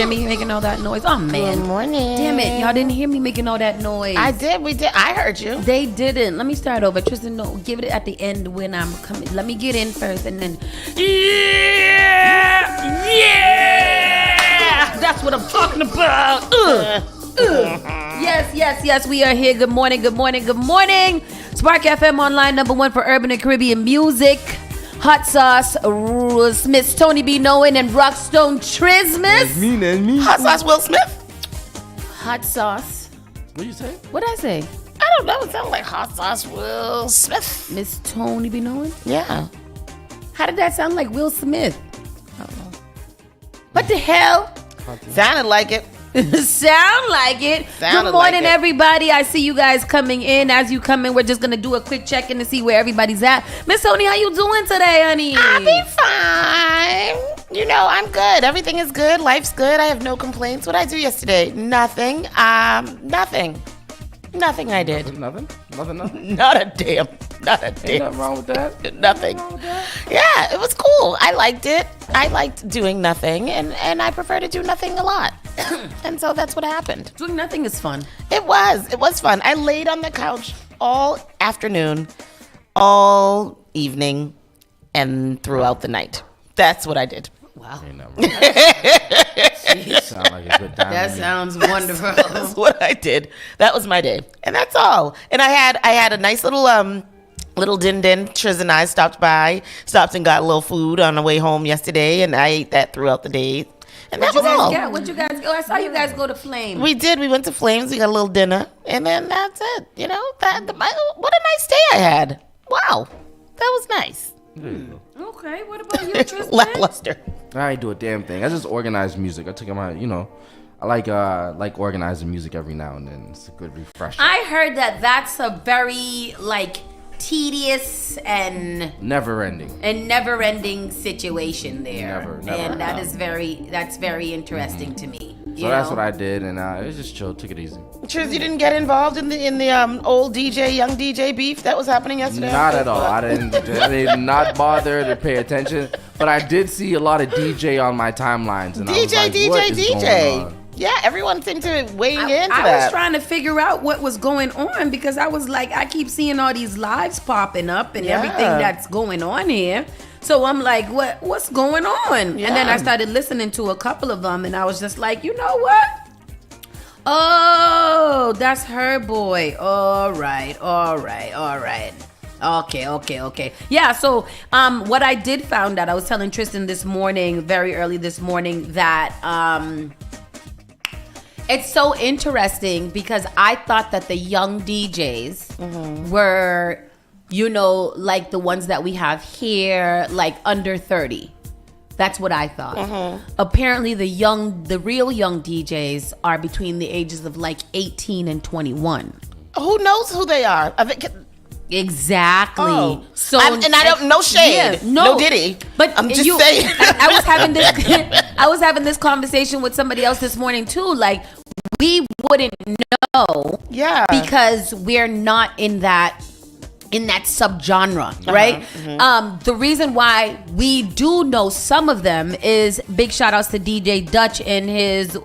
hear me making all that noise? Oh, man. Good morning. Damn it. Y'all didn't hear me making all that noise. I did. We did. I heard you. They didn't. Let me start over. Tristan, no, give it at the end when I'm coming. Let me get in first and then. Yeah! That's what I'm talking about. Yes. We are here. Good morning. Spark FM online, #1 for urban and Caribbean music. Hot Sauce, Miss Tony B. Noen, and Rockstone Trismus. That's me. Hot Sauce Will Smith. Hot Sauce. What you say? What'd I say? I don't know. It sounded like Hot Sauce Will Smith. Miss Tony B. Noen? Yeah. How did that sound like Will Smith? I don't know. What the hell? Sounded like it. Sound like it. Sounded Good morning, like it. everybody. I see you guys coming in. As you come in, we're just gonna do a quick check-in to see where everybody's at. Miss Tony, how you doing today, honey? I'll be fine. You know, I'm good. Everything is good. Life's good. I have no complaints. What I do yesterday? Nothing. Nothing. Nothing I did. Nothing. Not a damn. Ain't nothing wrong with that. Nothing. Yeah, it was cool. I liked it. I liked doing nothing, and I prefer to do nothing a lot. And so that's what happened. Doing nothing is fun. It was fun. I laid on the couch all afternoon, all evening, and throughout the night. That's what I did. Wow. Ain't nothing wrong. Sound like a good time. That to me. sounds wonderful. That's what I did. That was my day, and that's all. And I had a nice little din. Triz and I stopped and got a little food on the way home yesterday, and I ate that throughout the day. And that was all. What'd you guys go? I saw you guys go to Flame. We did. We went to Flames. We got a little dinner, and then that's it. You know, what a nice day I had. Wow, that was nice. Okay, what about you, Tristan? Lackluster. I ain't do a damn thing. I just organize music. I took my, I like organizing music every now and then. It's a good refresher. I heard that's a very tedious and Never ending situation there. Never, and no. that's very interesting to me. So that's what I did, and it was just chill. Took it easy. Triz, you didn't get involved in the old DJ, young DJ beef that was happening yesterday? Not at all. I did not bother to pay attention, but I did see a lot of DJ on my timelines, and I was like, what is going on? Yeah, everyone seemed to weighing into that. I was trying to figure out what was going on because I was like, I keep seeing all these lives popping up and everything that's going on here. So I'm like, what's going on? Yeah. And then I started listening to a couple of them, and I was just like, you know what? Oh, that's her boy. All right. Okay. Yeah, so what I did found out, I was telling Tristan very early this morning, that it's so interesting because I thought that the young DJs were, like the ones that we have here, like under 30. That's what I thought. Apparently the real young DJs are between the ages of 18 and 21. Who knows who they are? Exactly. Oh. So I don't. No shade. Yeah, no diddy. But I'm just saying. I was having this conversation with somebody else this morning too. Like, we wouldn't know. Yeah. Because we're not in that subgenre, right? The reason why we do know some of them is big shout outs to DJ Dutch and his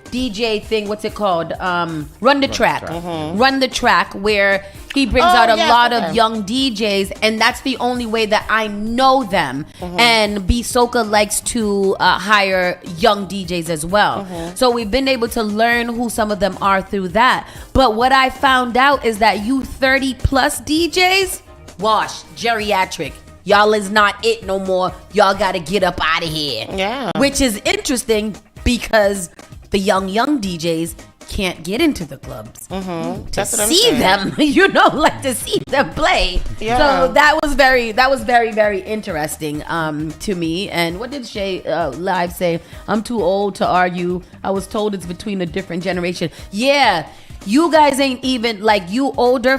DJ thing, what's it called? Run the Track. Run the Track, where he brings out a lot of young DJs, and that's the only way that I know them. And B Soca likes to hire young DJs as well. So we've been able to learn who some of them are through that. But what I found out is that you 30 plus DJs, wash, geriatric. Y'all is not it no more. Y'all gotta get up out of here. Yeah. Which is interesting because the young DJs can't get into the clubs to see them, to see them play. Yeah. So that was very, very interesting to me. And what did Shay Live say? I'm too old to argue. I was told it's between a different generation. Yeah. You guys ain't even you older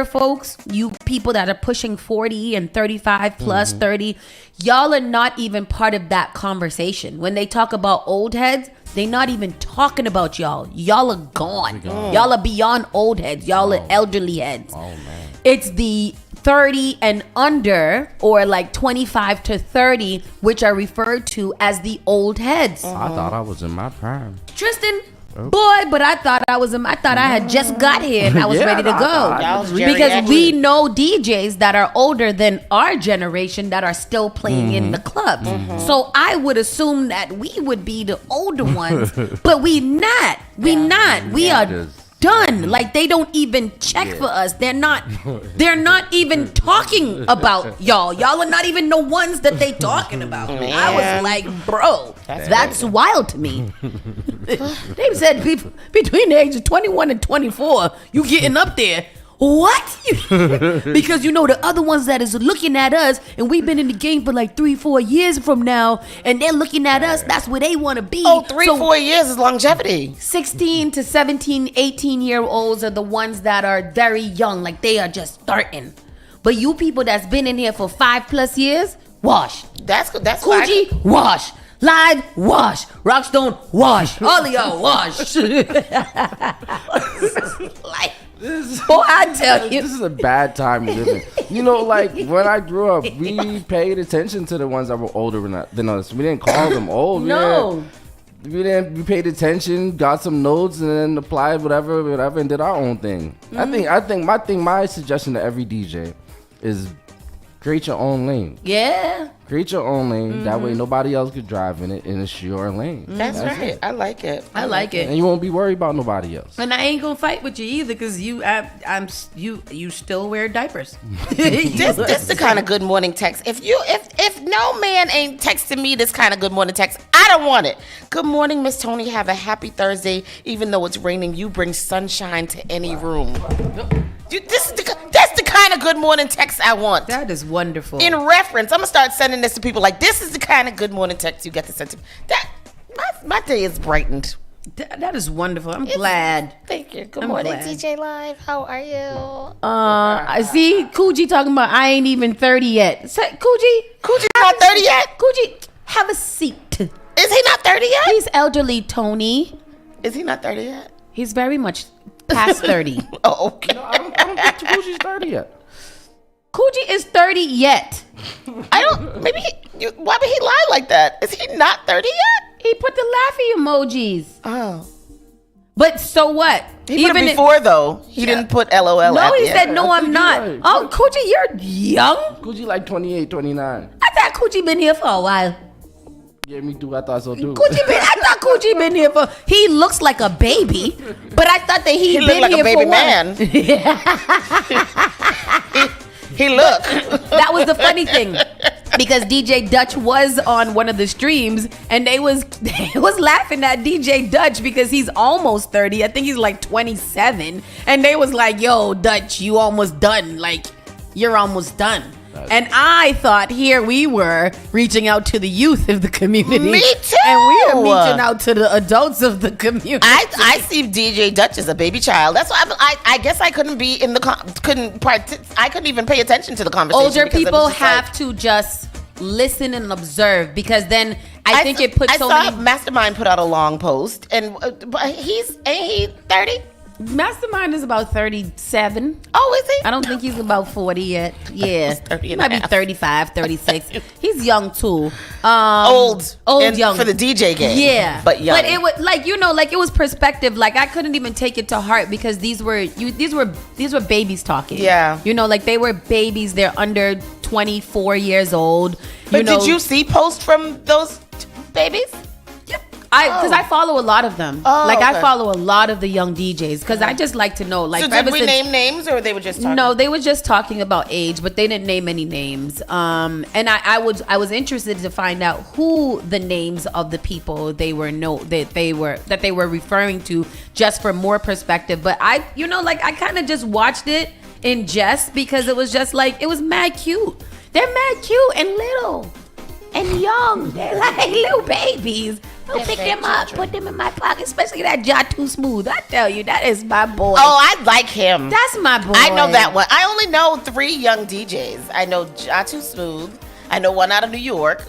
folks, you people that are pushing 40 and 35 plus 30, y'all are not even part of that conversation. When they talk about old heads, they not even talking about y'all. Y'all are gone. Y'all are beyond old heads. Y'all are elderly heads. Oh man. It's the 30 and under, or like 25 to 30, which are referred to as the old heads. I thought I was in my prime. Tristan, boy, but I thought I had just got here and I was ready to go. Because we know DJs that are older than our generation that are still playing in the club. So I would assume that we would be the older ones, but we not. We are done. Like, they don't even check for us. They're not even talking about y'all. Y'all are not even the ones that they talking about. Man. I was like, bro, that's wild to me. They said between the ages of 21 and 24, you getting up there. What? Because the other ones that is looking at us, and we've been in the game for like 3-4 years from now, and they're looking at us, that's where they want to be. 3-4 years is longevity. 16 to 17, 18-year-olds are the ones that are very young, like they are just starting. But you people that's been in here for 5+ years, wash. That's Coogee, wash. Live, wash. Rockstone, wash. All of y'all, wash. Like, boy, I tell you, this is a bad time living. Like when I grew up, we paid attention to the ones that were older than us. We didn't call them old. We paid attention, got some notes, and then applied whatever, and did our own thing. I think my suggestion to every DJ is create your own lane. Yeah. Create your own lane. That way nobody else could drive in it, and it's your lane. That's right. It. I like it. I like it. And you won't be worried about nobody else. And I ain't gonna fight with you either, because you still wear diapers. This the kind of good morning text. If no man ain't texting me this kind of good morning text, I don't want it. Good morning, Miss Tony. Have a happy Thursday. Even though it's raining, you bring sunshine to any room. That's the kind of good morning text I want. That is wonderful. In reference, I'm gonna start sending this to people. Like, this is the kind of good morning text you get to send to me. My day is brightened. That is wonderful. I'm glad. Thank you. Good morning, glad. DJ Live. How are you? I see Coogee talking about I ain't even 30 yet. Coogee not 30 yet? Coogee, have a seat. Is he not 30 yet? He's elderly, Tony. Is he not 30 yet? He's very much past 30. Oh, okay. I don't think Coogee's 30 yet. Coogee is 30 yet. Why would he lie like that? Is he not 30 yet? He put the laughy emojis. Oh. But so what? He put it before, though. He didn't put LOL. No, he said, no, I'm not. Right. Oh, Coogee, you're young. Coogee like 28, 29. I thought Coogee been here for a while. Yeah, me too. I thought so too. I thought Coogee been here for. He looks like a baby, but I thought that he been like here a baby for man. He looked. That was the funny thing, because DJ Dutch was on one of the streams, and they was laughing at DJ Dutch because he's almost 30. I think he's like 27, and they was like, "Yo, Dutch, you almost done. Like, you're almost done." And I thought here we were reaching out to the youth of the community. Me too. And we are reaching out to the adults of the community. I see DJ Dutch as a baby child. That's why I guess I couldn't be in I couldn't even pay attention to the conversation. Older people have to just listen and observe, because then I think it puts so many. Mastermind put out a long post, and ain't he 30? Mastermind is about 37. Oh, is he? I don't think he's about 40 yet. Yeah. 30 He might be 35, 36. He's young too. Old young for the DJ game. Yeah. But young. But it was like it was perspective. Like, I couldn't even take it to heart, because these were babies talking. Yeah. Like, they were babies. They're under 24 years old. But did you see posts from those babies? Because I follow a lot of them. Okay. I follow a lot of the young DJs, because I just like to know. Like, so did we name names, or they were just talking? No, they were just talking about age, but they didn't name any names. And I was interested to find out who the names of the people they were referring to, just for more perspective. But I kind of just watched it in jest, because it was just like, it was mad cute. They're mad cute and little and young. They're like little babies. I'll pick them up, put them in my pocket, especially that Ja Too Smooth. I tell you, that is my boy. Oh, I like him. That's my boy. I know that one. I only know 3 young DJs. I know Ja Too Smooth. I know one out of New York,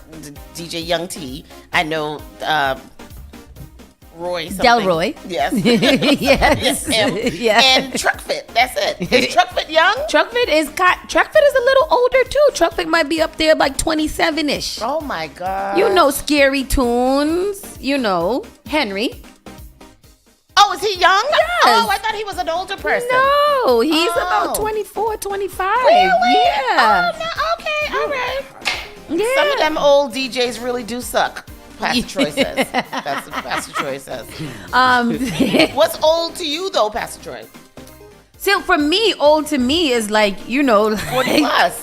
DJ Young T. I know Roy something. Delroy. Yes. Yes. Yeah. And Truck Fit. That's it. Is Truck Fit young? Truck Fit is a little older too. Truck Fit might be up there like 27-ish. Oh my God. You know, Scary Tunes. You know, Henry. Oh, is he young? Yes. Oh, I thought he was an older person. No, he's about 24, 25. Really? Yeah. Oh, no. Okay. All right. Yeah. Some of them old DJs really do suck. Pastor Troy says. That's what Pastor Troy says. What's old to you though, Pastor Troy? So for me, old to me is like, you know, like, 40 plus.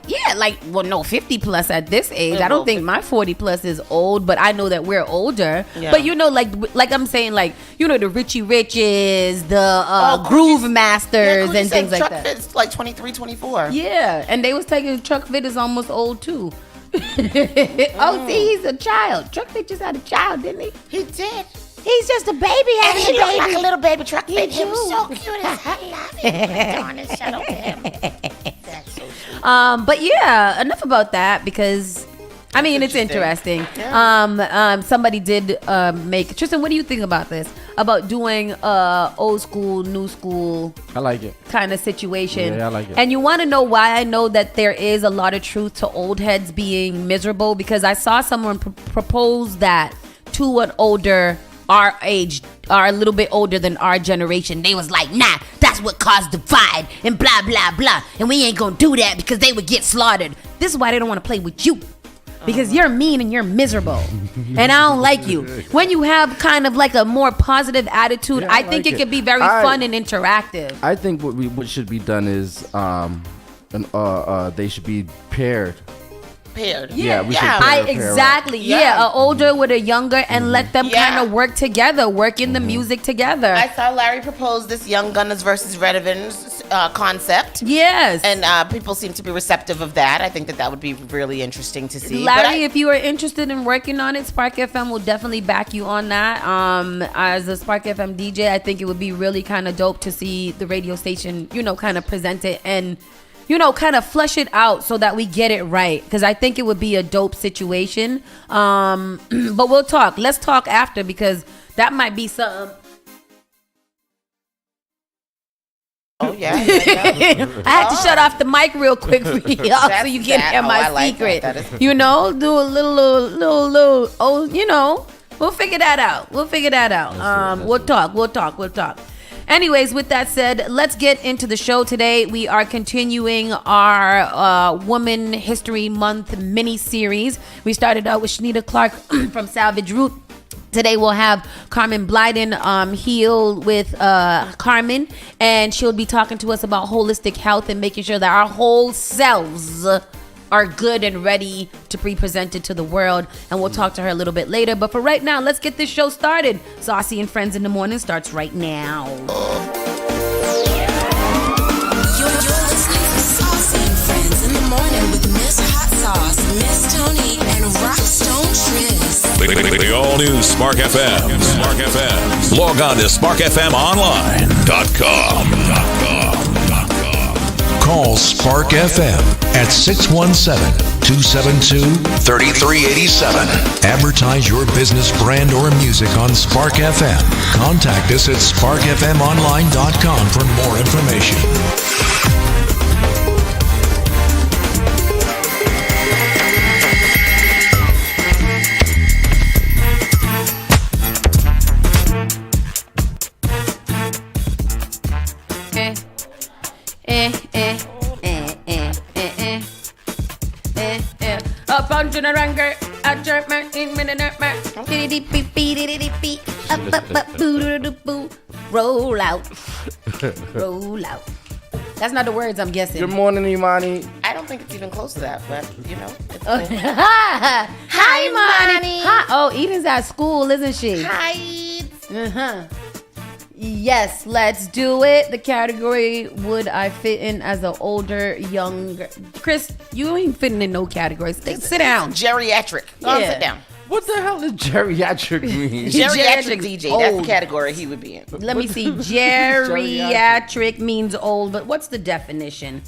Yeah, like, well, no, 50 plus at this age. I don't think my 40 plus is old, but I know that we're older. Yeah. But you know, like I'm saying, like, you know, the Richie Riches, the Groove Masters and things like Truck that. Fit's like 23, 24. Yeah, and they was taking Truck Fit is almost old too. Oh, see, he's a child. Truck Fit just had a child, didn't he? He did. He's just a baby. And he looked like a little baby Truck Fit. He was so cute. I love him. Darn it, shut up him. That's so sweet. But yeah, enough about that because I mean it's interesting. Yeah. Somebody did make Tristan. What do you think about this? About doing old school, new school? I like it. Kind of situation. Yeah, I like it. And you want to know why I know that there is a lot of truth to old heads being miserable because I saw someone propose that to an older. Our age, are a little bit older than our generation. They was like, nah, that's what caused the divide and blah, blah, blah. And we ain't gonna do that because they would get slaughtered. This is why they don't want to play with you. Because you're mean and you're miserable. And I don't like you. When you have kind of like a more positive attitude, I think it could be very fun and interactive. I think what should be done is they should be paired. Paired. Yeah, we should exactly. Yeah, an older with a younger and let them kind of work together, work in the music together. I saw Larry propose this Young Gunners versus Red Evans concept. Yes. And people seem to be receptive of that. I think that would be really interesting to see. Larry, if you are interested in working on it, Spark FM will definitely back you on that. As a Spark FM DJ, I think it would be really kind of dope to see the radio station, you know, kind of present it and you know, kind of flesh it out so that we get it right. Because I think it would be a dope situation. But we'll talk. Let's talk after because that might be something. Oh, yeah. I had to shut off the mic real quick for y'all so you can hear my secret. You know, do a little, oh, you know, we'll figure that out. We'll talk. Anyways, with that said, let's get into the show today. We are continuing our Woman History Month mini-series. We started out with Shanita Clark from Salvage Root. Today we'll have Carmen Blyden heal with Carmen, and she'll be talking to us about holistic health and making sure that our whole selves are good and ready to be presented to the world. And we'll talk to her a little bit later. But for right now, let's get this show started. Saucy and Friends in the Morning starts right now. You're listening to Saucy and Friends in the Morning with Miss Hot Sauce, Miss Tony, and Rockstone Triz. The all-new Spark FM. Spark FM. Log on to sparkfmonline.com. Call Spark FM at 617-272-3387. Advertise your business, brand, or music on Spark FM. Contact us at sparkfmonline.com for more information. Up on to the ranger, a German, roll out. Roll out. That's not the words I'm guessing. Good morning, Imani. I don't think it's even close to that, but you know. It's cool. Hi, Imani. Hi. Oh, Eden's at school, isn't she? Hi. Yes, let's do it. The category would I fit in as an older, younger? Chris, you ain't fitting in no categories. Sit down. Geriatric. Go on, sit down. What the hell does geriatric mean? Geriatric DJ. Old. That's the category he would be in. Let me see. Geriatric means old, but what's the definition?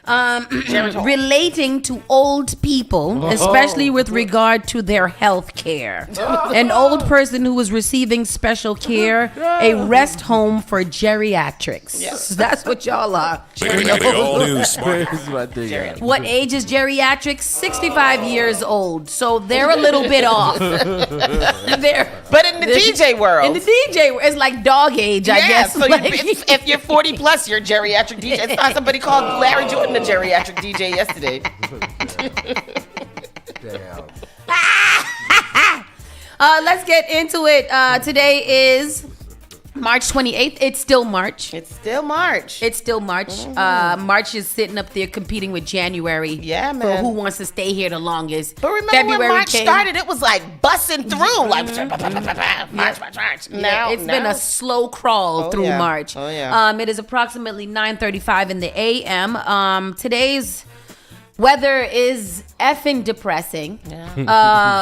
relating to old people, especially with regard to their health care. An old person who was receiving special care, a rest home for geriatrics. Yes. That's what y'all are. The all-new Spark. This is what they got. What age is geriatrics? 65 years old. So they're a little bit off. But in the DJ world. In the DJ, it's like dog age, I guess. So Like- if you're 40 plus, you're a geriatric DJ. I saw somebody called Larry Jordan a geriatric DJ yesterday. Damn. Let's get into it. Today is March 28th. It's still March. It's still March. It's still March. March is sitting up there competing with January. Yeah, For man. who wants to stay here the longest. But remember when March started, it was like busting through. Like, March. Now, It's been a slow crawl through yeah. March. Oh, yeah. It is approximately 9:35 in the a.m. Today's weather is effing depressing.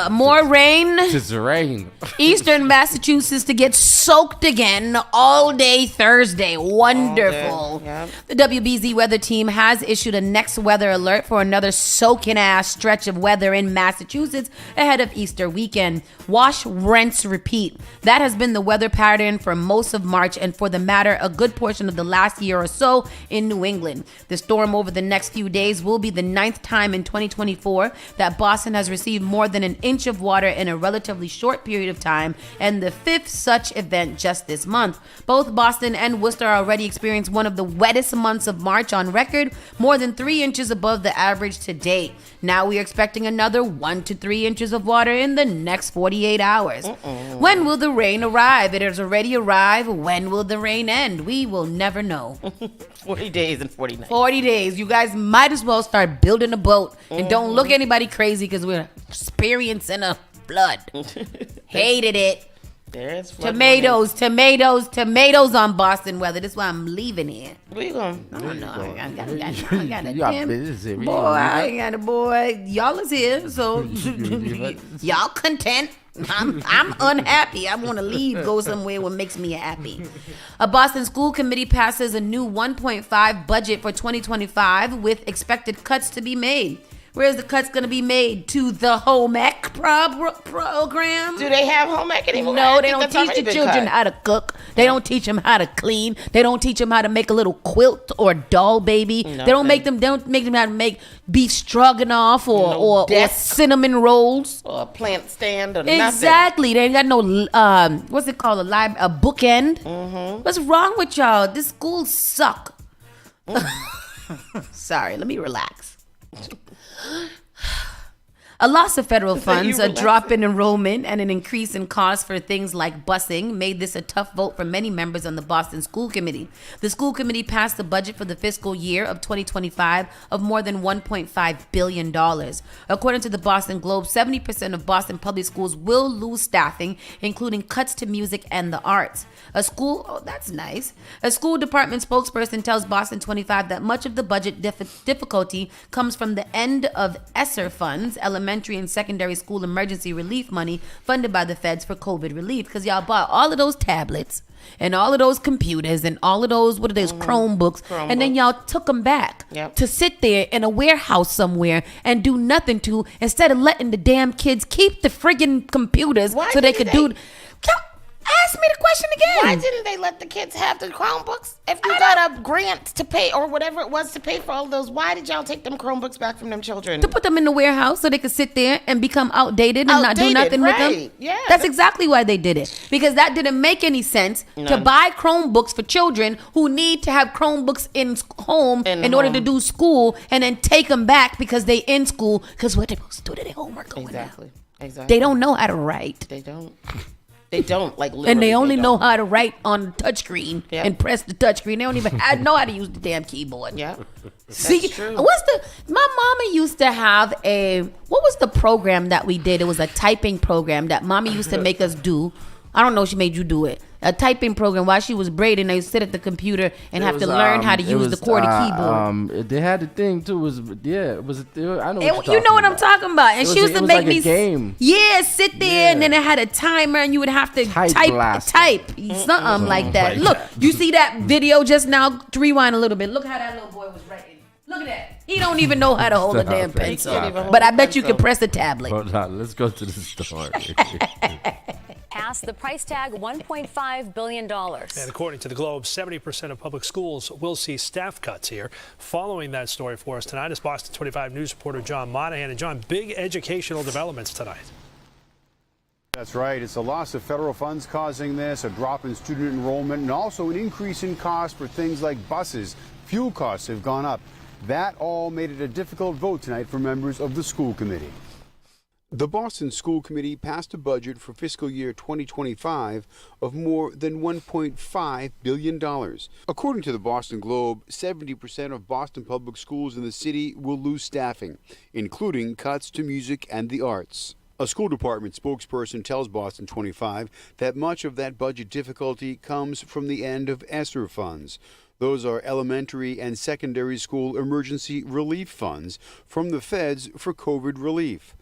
More rain. It's rain. Eastern Massachusetts to get soaked again all day Thursday. Wonderful. Yep. The WBZ weather team has issued a next weather alert for another soaking ass stretch of weather in Massachusetts ahead of Easter weekend. Wash, rinse, repeat. That has been the weather pattern for most of March and for the matter, a good portion of the last year or so in New England. The storm over the next few days will be the 9th time in 2024 that Boston has received more than an inch of water in a relatively short period of time, and the 5th such event just this month. Both Boston and Worcester already experienced one of the wettest months of March on record, more than 3 inches above the average to date. Now we are expecting another 1 to 3 inches of water in the next 48 hours. When will the rain arrive? It has already arrived. When will the rain end? We will never know. 40 days and 40 nights. 40 days. You guys might as well start building a boat and don't look anybody crazy because we're experiencing a flood. Hated it. There's flood Tomatoes on Boston weather. That's why I'm leaving here. warning. We gonna. I don't know. I got a You got damn business here. boy. I ain't got a boy. Y'all is here, so y'all content. I'm unhappy. I want to leave, go somewhere what makes me happy. A Boston school committee passes a new 1.5 budget for 2025 with expected cuts to be made. Where's the cuts going to be made? To the home ec program? Do they have home ec anymore? No, I they think don't that's teach already the been children cut. how to cook. They don't teach them how to clean. They don't teach them how to make a little quilt or doll baby. They don't make them how to make beef stroganoff or desk. cinnamon rolls. Or a plant stand or nothing. Exactly. They ain't got no what's it called? A bookend. What's wrong with y'all? This school suck. Sorry, let me relax. A loss of federal funds, a drop in enrollment, and an increase in costs for things like busing made this a tough vote for many members on the Boston School Committee. The school committee passed the budget for the fiscal year of 2025 of more than $1.5 billion. According to the Boston Globe, 70% of Boston public schools will lose staffing, including cuts to music and the arts. A school department spokesperson tells Boston 25 that much of the budget difficulty comes from the end of ESSER funds, elementary and secondary school emergency relief money funded by the feds for COVID relief, because y'all bought all of those tablets and all of those computers and all of those, what are those, Chromebooks, and then y'all took them back to sit there in a warehouse somewhere and do nothing to, instead of letting the damn kids keep the friggin' computers so they could do... Ask me the question again. Why didn't they let the kids have the Chromebooks? If you got a grant to pay or whatever it was to pay for all of those, why did y'all take them Chromebooks back from them children? To put them in the warehouse so they could sit there and become outdated and not do nothing with them. Yeah, that's exactly why they did it. Because that didn't make any sense to buy Chromebooks for children who need to have Chromebooks in home in order to do school, and then take them back because they in school, because what they're supposed to do their homework going Exactly. They don't know how to write. They don't like literally. And they only know how to write on the touchscreen and press the touchscreen. They don't even know how to use the damn keyboard. Yeah. See, true. my mama used to have what was the program that we did? It was a typing program that mommy used to make us do. I don't know if she made you do it. A typing program while she was braiding. They sit at the computer and have to learn how to use the QWERTY keyboard. They had the thing too. I know. What you know what I'm talking about. And she used to make me a game. Yeah, sit there and then it had a timer and you would have to type something like that. Look, you see that video just now? To rewind a little bit. Look how that little boy was writing. Look at that. He don't even know how to hold a damn Stop it. pencil. Stop it. But I bet you can press a tablet. Hold on, let's go to the story. The price tag $1.5 billion. And according to the Globe, 70% of public schools will see staff cuts here. Following that story for us tonight is Boston 25 News reporter John Monahan. And John, big educational developments tonight. That's right. It's a loss of federal funds causing this, a drop in student enrollment, and also an increase in cost for things like buses. Fuel costs have gone up. That all made it a difficult vote tonight for members of the school committee. The Boston School Committee passed a budget for fiscal year 2025 of more than $1.5 billion. According to the Boston Globe, 70% of Boston public schools in the city will lose staffing, including cuts to music and the arts. A school department spokesperson tells Boston 25 that much of that budget difficulty comes from the end of ESSER funds. Those are elementary and secondary school emergency relief funds from the feds for COVID relief.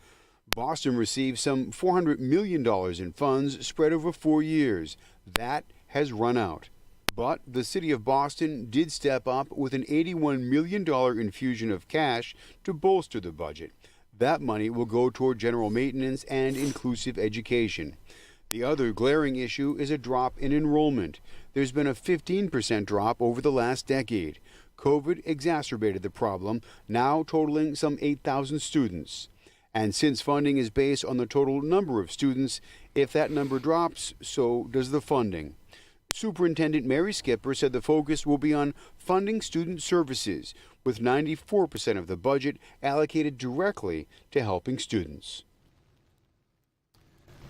Boston received some $400 million in funds spread over 4 years. That has run out. But the city of Boston did step up with an $81 million infusion of cash to bolster the budget. That money will go toward general maintenance and inclusive education. The other glaring issue is a drop in enrollment. There's been a 15% drop over the last decade. COVID exacerbated the problem, now totaling some 8,000 students. And since funding is based on the total number of students, if that number drops, so does the funding. Superintendent Mary Skipper said the focus will be on funding student services, with 94% of the budget allocated directly to helping students.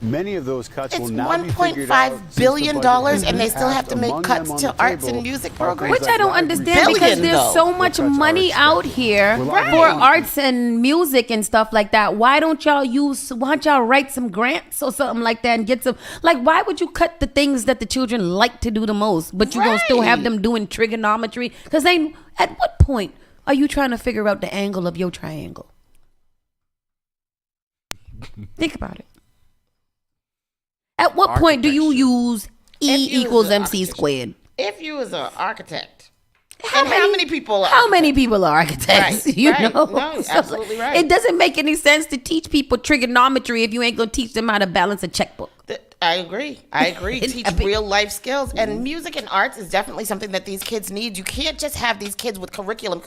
Many of those cuts It's will now be figured out $1.5 billion, and they still have to make among cuts them on to the arts table and music are programs. Which things I like don't library understand because Billion, there's though. so much Cuts are money out expected. here Right. for arts and music and stuff like that. Why don't y'all write some grants or something like that and get some, like, why would you cut the things that the children like to do the most, but you're going to still have them doing trigonometry? Because they, at what point are you trying to figure out the angle of your triangle? Think about it. At what point do you use E If you equals was an MC architect. squared? If you was an architect, how many people are How many people are architects? Right, you right. know, No, absolutely right. It doesn't make any sense to teach people trigonometry if you ain't gonna teach them how to balance a checkbook. I agree. Teach real life skills. And music and arts is definitely something that these kids need. You can't just have these kids with curriculum,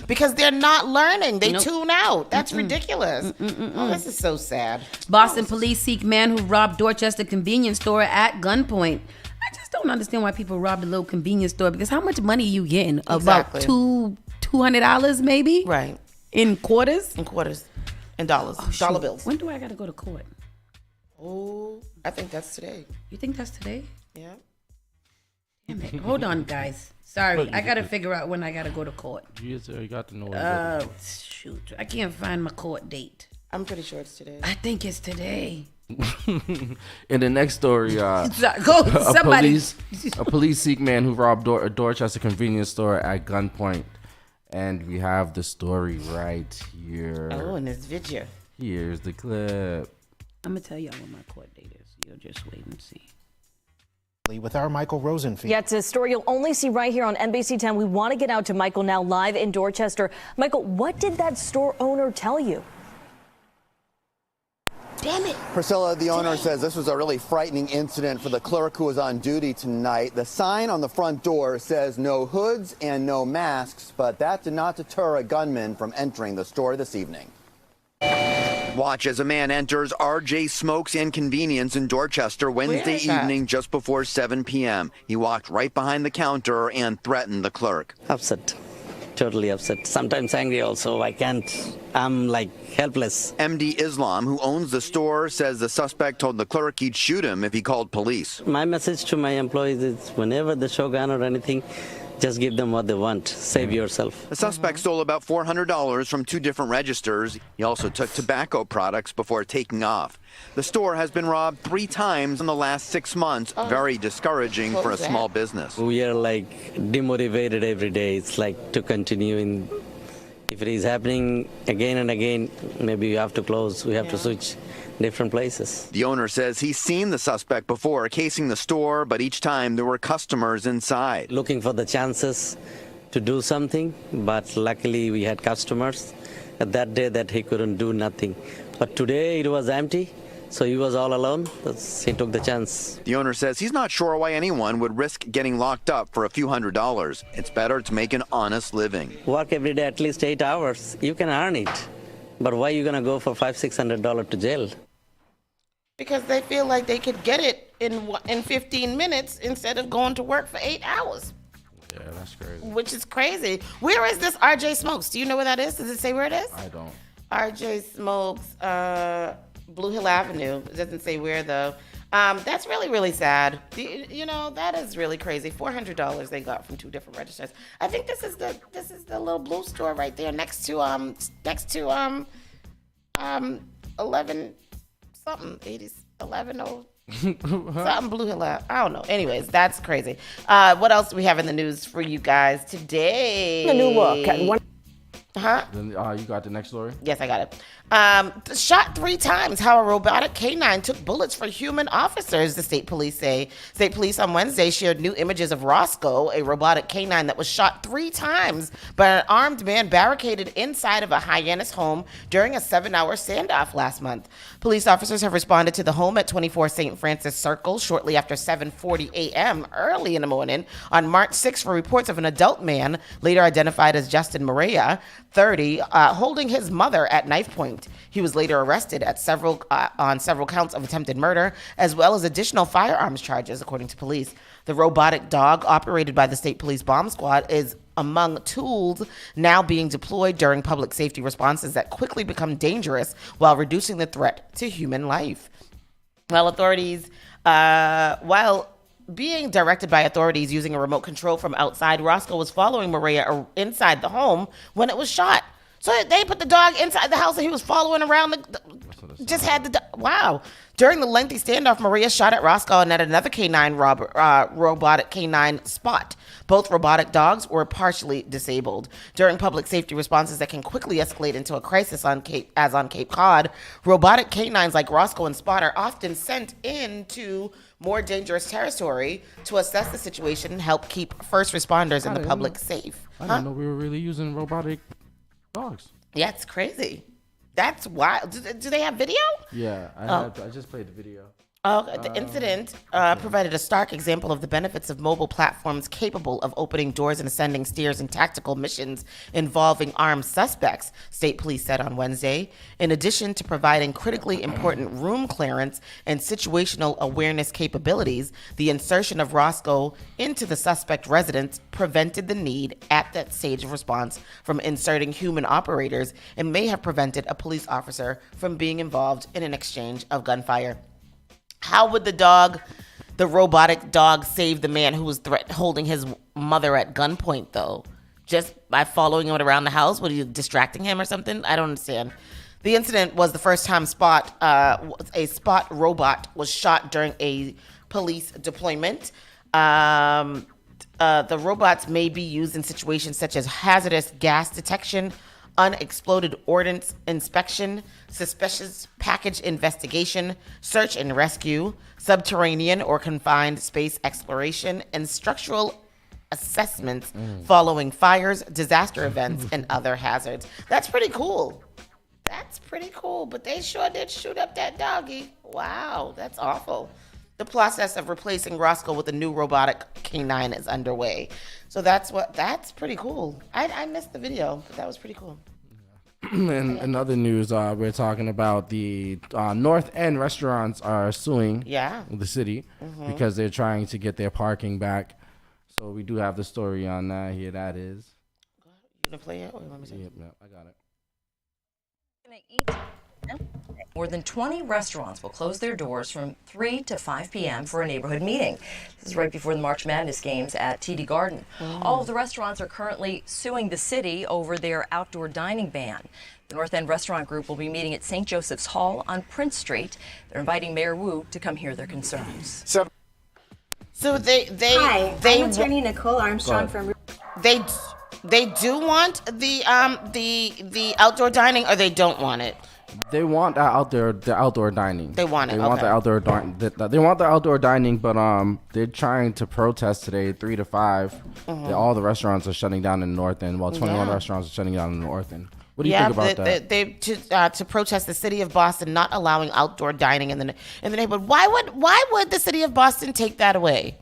because they're not learning. They tune out. That's ridiculous. Oh, this is so sad. Boston police seek man who robbed Dorchester convenience store at gunpoint. I just don't understand why people robbed a little convenience store, because how much money are you getting? Exactly. About $200 maybe? Right. In quarters? In quarters. In dollars. Dollar bills. When do I gotta go to court? Oh, I think that's today. You think that's today? Yeah. Damn it. Hold on, guys. Sorry, I gotta figure out when I gotta go to court. You got to know. Shoot, I can't find my court date. I'm pretty sure it's today. I think it's today. In the next story, Go, a somebody. police seek man who robbed a Dorchester convenience store at gunpoint, and we have the story right here. Oh, and this video. Here's the clip. I'm gonna tell y'all what my court date is. You'll just wait and see. With our Michael Rosenfield. Yeah, it's a story you'll only see right here on NBC 10. We want to get out to Michael now, live in Dorchester. Michael, what did that store owner tell you? Damn it. Priscilla, the owner, says this was a really frightening incident for the clerk who was on duty tonight. The sign on the front door says no hoods and no masks, but that did not deter a gunman from entering the store this evening. Watch as a man enters RJ Smokes and Convenience in Dorchester Wednesday evening just before 7 p.m. He walked right behind the counter and threatened the clerk. Upset. Totally upset. Sometimes angry also. I'm like helpless. MD Islam, who owns the store, says the suspect told the clerk he'd shoot him if he called police. My message to my employees is whenever they show gun or anything, just give them what they want. Save yourself. The suspect stole about $400 from 2 different registers. He also took tobacco products before taking off. The store has been robbed 3 times in the last 6 months. Very discouraging for a small business. We are like demotivated every day. It's like to continue in. If it is happening again and again, maybe we have to close. We have to switch different places. The owner says he's seen the suspect before casing the store, but each time there were customers inside. Looking for the chances to do something, but luckily we had customers that day that he couldn't do nothing. But today it was empty, so he was all alone. He took the chance. The owner says he's not sure why anyone would risk getting locked up for a few $100s. It's better to make an honest living. Work every day at least 8 hours. You can earn it. But why are you going to go for $500-$600 to jail? Because they feel like they could get it in 15 minutes instead of going to work for 8 hours. Yeah, that's crazy. Which is crazy. Where is this RJ Smokes? Do you know where that is? Does it say where it is? I don't. RJ Smokes, Blue Hill Avenue. It doesn't say where, though. That's really, really sad. You know, that is really crazy. $400 they got from 2 different registers. I think this is the little blue store right there next to 11 something 80s 11 something Blue Hill Ave. I don't know. Anyways, that's crazy. What else do we have in the news for you guys today? A new look at one. Then, you got the next story? Yes, I got it. Shot 3 times. How a robotic canine took bullets for human officers, the state police say. State police on Wednesday shared new images of Roscoe, a robotic canine that was shot 3 times by an armed man barricaded inside of a Hyannis home during a 7-hour standoff last month. Police officers have responded to the home at 24 St. Francis Circle shortly after 7:40 a.m. early in the morning on March 6 for reports of an adult man, later identified as Justin Maria, 30, holding his mother at knife point. He was later arrested on several counts of attempted murder, as well as additional firearms charges, according to police. The robotic dog, operated by the state police bomb squad, is among tools now being deployed during public safety responses that quickly become dangerous while reducing the threat to human life. While being directed by authorities using a remote control from outside, Roscoe was following Maria inside the home when it was shot. So they put the dog inside the house and he was following around. Wow. During the lengthy standoff, Maria shot at Roscoe and at another canine robotic canine Spot. Both robotic dogs were partially disabled. During public safety responses that can quickly escalate into a crisis on Cape Cod, robotic canines like Roscoe and Spot are often sent into more dangerous territory to assess the situation and help keep first responders and the public safe. I didn't know we were really using robotic dogs. Yeah, it's crazy. That's wild. Do they have video? Yeah, I just played the video. The incident provided a stark example of the benefits of mobile platforms capable of opening doors and ascending stairs in tactical missions involving armed suspects, state police said on Wednesday. In addition to providing critically important room clearance and situational awareness capabilities, the insertion of Roscoe into the suspect residence prevented the need at that stage of response from inserting human operators and may have prevented a police officer from being involved in an exchange of gunfire. How would the robotic dog, save the man who was holding his mother at gunpoint, though? Just by following him around the house? Were you distracting him or something? I don't understand. The incident was the first time a Spot robot was shot during a police deployment. The robots may be used in situations such as hazardous gas detection, unexploded ordnance inspection, suspicious package investigation, search and rescue, subterranean or confined space exploration, and structural assessments following fires, disaster events, and other hazards. That's pretty cool. But they sure did shoot up that doggy. Wow, that's awful. The process of replacing Roscoe with a new robotic canine is underway. So that's pretty cool. I missed the video, but that was pretty cool. And in other news, we're talking about the North End restaurants are suing the city because they're trying to get their parking back. So we do have the story on that. Here that is. You gonna play it? Or let me see. Yep, I got it. More than 20 restaurants will close their doors from 3 to 5 p.m. for a neighborhood meeting. This is right before the March Madness games at TD Garden. All of the restaurants are currently suing the city over their outdoor dining ban. The North End Restaurant Group will be meeting at St. Joseph's Hall on Prince Street. They're inviting Mayor Wu to come hear their concerns. So they I'm attorney Nicole Armstrong from. They do want the outdoor dining, or they don't want it. They want the outdoor dining. They want it. They want the outdoor dining. They want the outdoor dining, but they're trying to protest today, 3 to 5. All the restaurants are shutting down in the north end, while 21 restaurants are shutting down in the north end. What do you think about that? They to protest the city of Boston not allowing outdoor dining in the neighborhood. Why would the city of Boston take that away?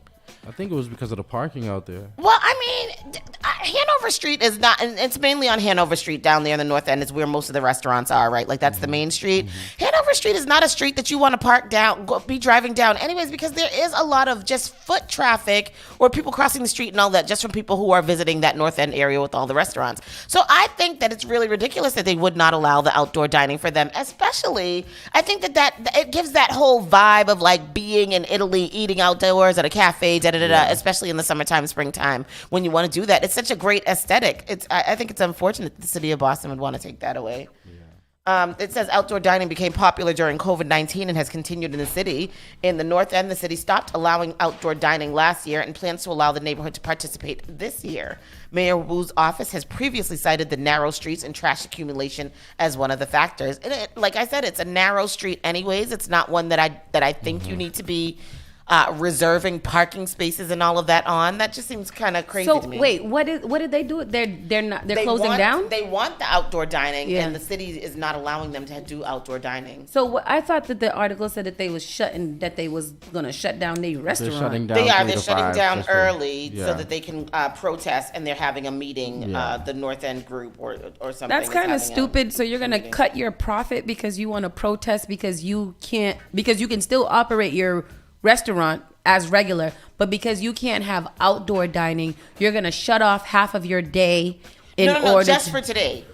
I think it was because of the parking out there. Well, I mean, Hanover Street is not, and it's mainly on Hanover Street down there in the north end is where most of the restaurants are, right? Like that's the main street. Hanover Street is not a street that you want to park down, be driving down anyways, because there is a lot of just foot traffic or people crossing the street and all that just from people who are visiting that north end area with all the restaurants. So I think that it's really ridiculous that they would not allow the outdoor dining for them, especially I think that it gives that whole vibe of like being in Italy, eating outdoors at a cafe, especially in the summertime, springtime, when you want to do that. It's such a great aesthetic. I think it's unfortunate that the city of Boston would want to take that away. It says outdoor dining became popular during COVID-19 and has continued in the city. In the north end, the city stopped allowing outdoor dining last year and plans to allow the neighborhood to participate this year. Mayor Wu's office has previously cited the narrow streets and trash accumulation as one of the factors. And like I said, it's a narrow street anyways. It's not one that I think you need to be reserving parking spaces and all of that on. That just seems kind of crazy to me. So wait, what did they do? They're closing down? They want the outdoor dining, and the city is not allowing them to do outdoor dining. So I thought that the article said that they was going to shut down the restaurant. They're shutting down. They're shutting down early so that they can protest, and they're having a meeting. The North End group or something. That's kind of stupid. So you're going to cut your profit because you want to protest because you can still operate your restaurant as regular, but because you can't have outdoor dining, you're gonna shut off half of your day order just for today.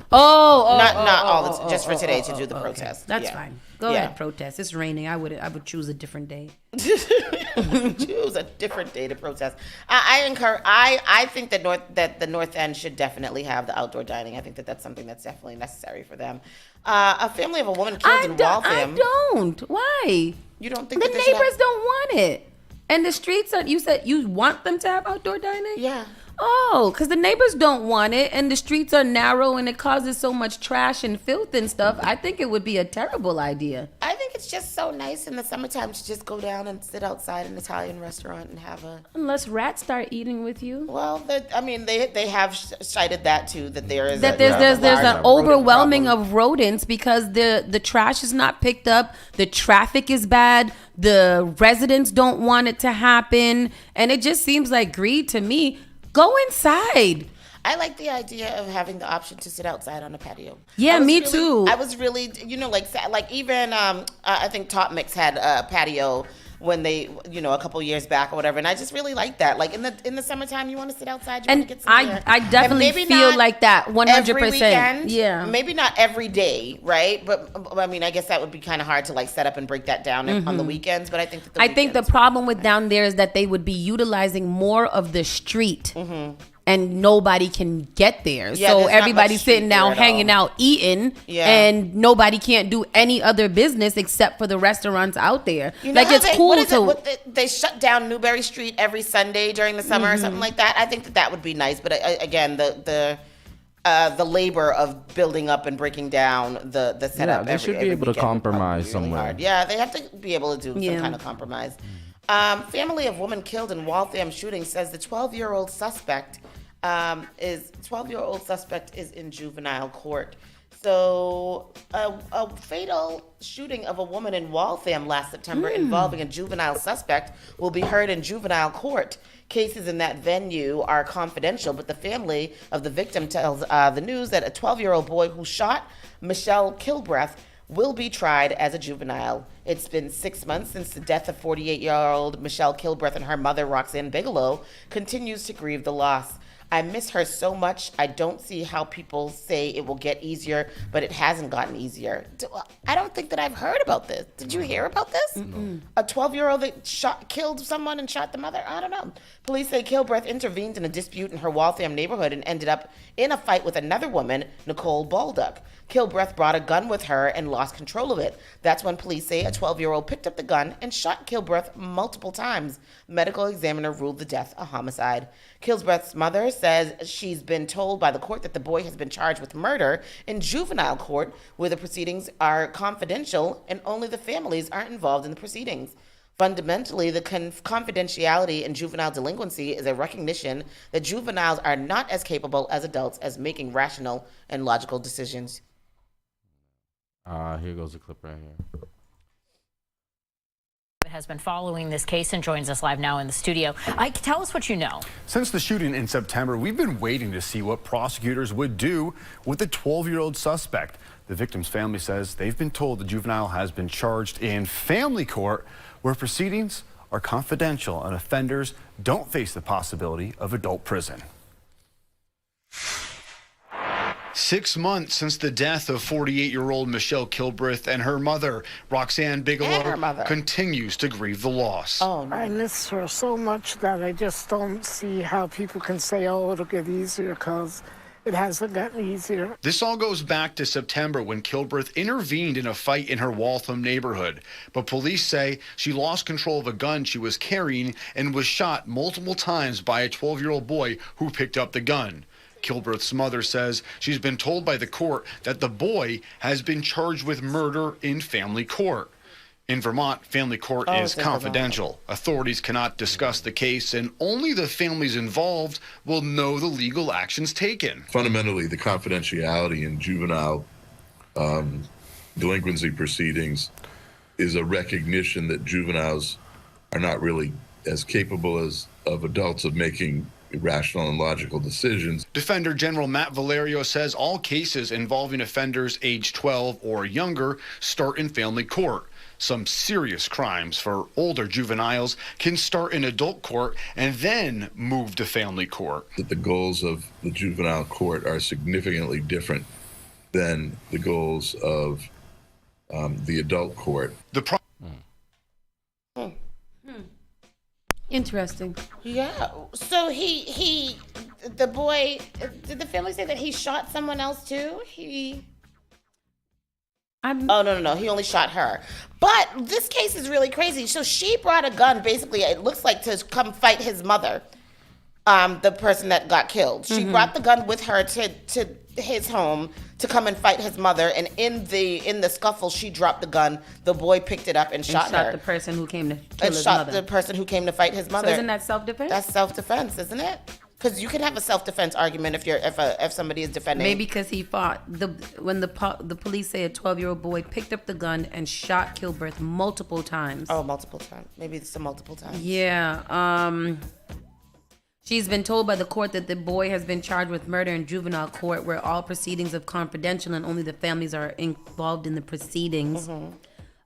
Just for today to do the protest. That's fine. Go ahead, protest. It's raining. I would choose a different day. Choose a different day to protest. I think that the North End should definitely have the outdoor dining. I think that's something that's definitely necessary for them. A family of a woman killed in Waltham. I don't. Why? You don't think the neighbors don't want it? And the streets you said you want them to have outdoor dining? Yeah. Oh, because the neighbors don't want it, and the streets are narrow, and it causes so much trash and filth and stuff. I think it would be a terrible idea. I think it's just so nice in the summertime to just go down and sit outside an Italian restaurant and have a... Unless rats start eating with you. Well, they have cited that too, that there is... There's an overwhelming of rodents because the trash is not picked up, the traffic is bad, the residents don't want it to happen, and it just seems like greed to me. Go inside. I like the idea of having the option to sit outside on a patio. Yeah, me too. I was really, like even I think Top Mix had a patio when they, a couple years back or whatever, and I just really like that. Like in the summertime, you want to sit outside, you want to get some air. I definitely feel like that 100%. Every weekend, yeah, maybe not every day, right? But I mean, I guess that would be kind of hard to like set up and break that down on the weekends. But I think the problem with down there is that they would be utilizing more of the street. And nobody can get there. Yeah, so everybody's sitting down, hanging out, eating, and nobody can't do any other business except for the restaurants out there. It's cool they shut down Newberry Street every Sunday during the summer or something like that. I think that would be nice. But again, the labor of building up and breaking down the setup. They should be able to compromise somewhere. Hard. Yeah, they have to be able to do some kind of compromise. Family of woman killed in Waltham shooting says the 12-year-old suspect is in juvenile court. So a fatal shooting of a woman in Waltham last September involving a juvenile suspect will be heard in juvenile court. Cases in that venue are confidential, but the family of the victim tells the news that a 12-year-old boy who shot Michelle Kilbreth will be tried as a juvenile. It's been 6 months since the death of 48-year-old Michelle Kilbreth, and her mother, Roxanne Bigelow, continues to grieve the loss. I miss her so much. I don't see how people say it will get easier, but it hasn't gotten easier. I don't think that I've heard about this. Did you hear about this? Mm-mm. A 12-year-old that killed someone and shot the mother? I don't know. Police say Kilbreth intervened in a dispute in her Waltham neighborhood and ended up in a fight with another woman, Nicole Baldock. Kilbreth brought a gun with her and lost control of it. That's when police say a 12-year-old picked up the gun and shot Kilbreth multiple times. The medical examiner ruled the death a homicide. Kilbreth's mother says she's been told by the court that the boy has been charged with murder in juvenile court, where the proceedings are confidential and only the families are involved in the proceedings. Fundamentally, the confidentiality in juvenile delinquency is a recognition that juveniles are not as capable as adults as making rational and logical decisions. Here goes a clip right here. Has been following this case and joins us live now in the studio. Ike, tell us what you know. Since the shooting in September, we've been waiting to see what prosecutors would do with the 12-year-old suspect. The victim's family says they've been told the juvenile has been charged in family court, where proceedings are confidential and offenders don't face the possibility of adult prison. 6 months since the death of 48-year-old Michelle Kilbreth, and her mother, Roxanne Bigelow, continues to grieve the loss. I miss her so much that I just don't see how people can say, oh, it'll get easier, because it hasn't gotten easier. This all goes back to September, when Kilbreth intervened in a fight in her Waltham neighborhood. But police say she lost control of a gun she was carrying and was shot multiple times by a 12-year-old boy who picked up the gun. Kilbreth's mother says she's been told by the court that the boy has been charged with murder in family court. In Vermont, family court is confidential. Authorities cannot discuss the case, and only the families involved will know the legal actions taken. Fundamentally, the confidentiality in juvenile delinquency proceedings is a recognition that juveniles are not really as capable of adults of making rational and logical decisions. Defender General Matt Valerio says all cases involving offenders age 12 or younger start in family court. Some serious crimes for older juveniles can start in adult court and then move to family court. That the goals of the juvenile court are significantly different than the goals of the adult court. Interesting. Yeah. So the boy, did the family say that he shot someone else too? No. He only shot her. But this case is really crazy. So she brought a gun, basically, it looks like, to come fight his mother, the person that got killed. She brought the gun with her to his home to come and fight his mother, and in the scuffle, she dropped the gun. The boy picked it up and shot her. The person who came to kill his shot mother. the person who came to fight his mother. So isn't that self-defense? That's self-defense, isn't it? Because you can have a self-defense argument if somebody is defending. Maybe because he fought. When the police say a 12-year-old boy picked up the gun and shot Kilbreth multiple times. Oh, multiple times. Maybe it's multiple times. Yeah. She's been told by the court that the boy has been charged with murder in juvenile court, where all proceedings are confidential and only the families are involved in the proceedings.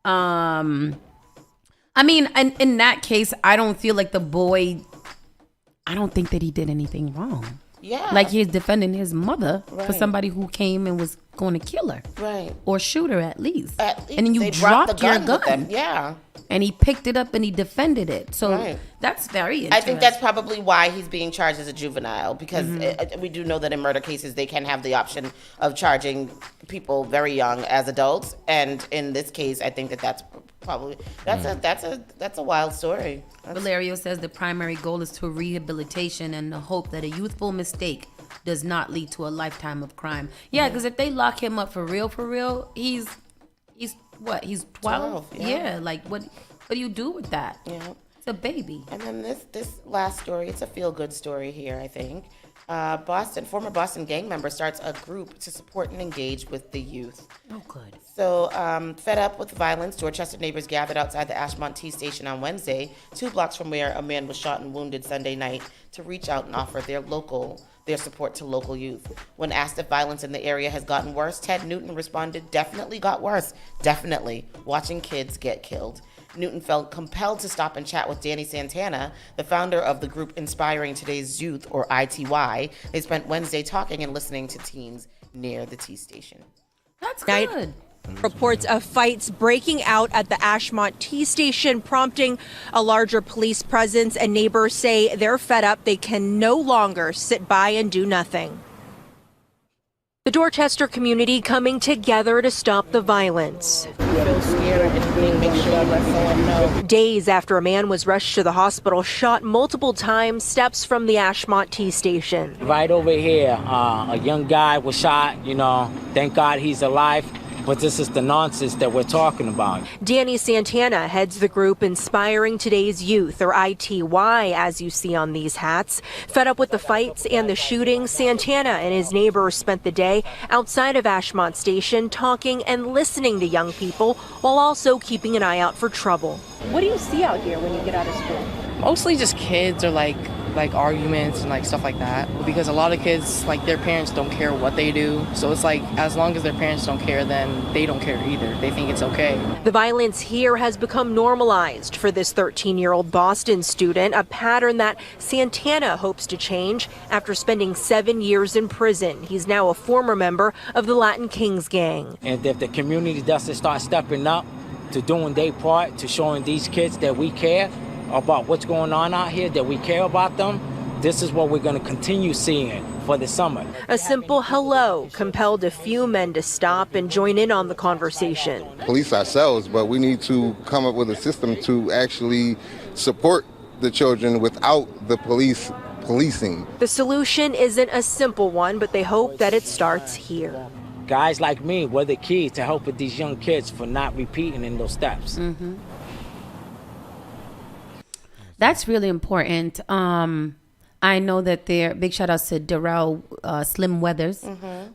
I mean, in that case, I don't feel like the boy, I don't think that he did anything wrong. Yeah. Like he's defending his mother for somebody who came and was going to kill her. Right. Or shoot her at least. And then you dropped your gun. Yeah. And he picked it up and he defended it. So that's very interesting. I think that's probably why he's being charged as a juvenile, because we do know that in murder cases they can have the option of charging people very young as adults, and in this case I think that's probably that's a wild story. Valerio says the primary goal is to rehabilitation and the hope that a youthful mistake does not lead to a lifetime of crime. Yeah, because if they lock him up for real, he's what? He's 12. Yeah. Like what do you do with that? Yeah. It's a baby. And then this last story, it's a feel-good story here, I think. Former Boston gang member starts a group to support and engage with the youth. Oh, good. So, fed up with violence, Dorchester neighbors gathered outside the Ashmont T station on Wednesday, 2 blocks from where a man was shot and wounded Sunday night, to reach out and offer their support to local youth. When asked if violence in the area has gotten worse, Ted Newton responded, "Definitely got worse. Definitely. Watching kids get killed." Newton felt compelled to stop and chat with Danny Santana, the founder of the group Inspiring Today's Youth, or ITY. They spent Wednesday talking and listening to teens near the T station. That's good. Reports of fights breaking out at the Ashmont T station, prompting a larger police presence, and neighbors say they're fed up. They can no longer sit by and do nothing. The Dorchester community coming together to stop the violence. Feel scared or anything, make sure you let someone know. Days after a man was rushed to the hospital, shot multiple times, steps from the Ashmont T station. Right over here, a young guy was shot, thank God he's alive. But this is the nonsense that we're talking about. Danny Santana heads the group Inspiring Today's Youth, or ITY, as you see on these hats. Fed up with the fights and the shooting, Santana and his neighbors spent the day outside of Ashmont Station talking and listening to young people while also keeping an eye out for trouble. What do you see out here when you get out of school? Mostly just kids or like arguments and stuff like that, because a lot of kids, their parents don't care what they do, so it's as long as their parents don't care, then they don't care either. They think it's okay. The violence here has become normalized for this 13-year-old Boston student, a pattern that Santana hopes to change after spending 7 years in prison. He's now a former member of the Latin Kings gang. And if the community doesn't start stepping up to doing their part, to showing these kids that we care about what's going on out here, that we care about them, this is what we're going to continue seeing for the summer. A simple hello compelled a few men to stop and join in on the conversation. Police ourselves, but we need to come up with a system to actually support the children without the police policing. The solution isn't a simple one, but they hope that it starts here. Guys like me were the key to helping these young kids for not repeating in those steps. Mm-hmm. That's really important. I know that big shout outs to Darrell Slim Weathers,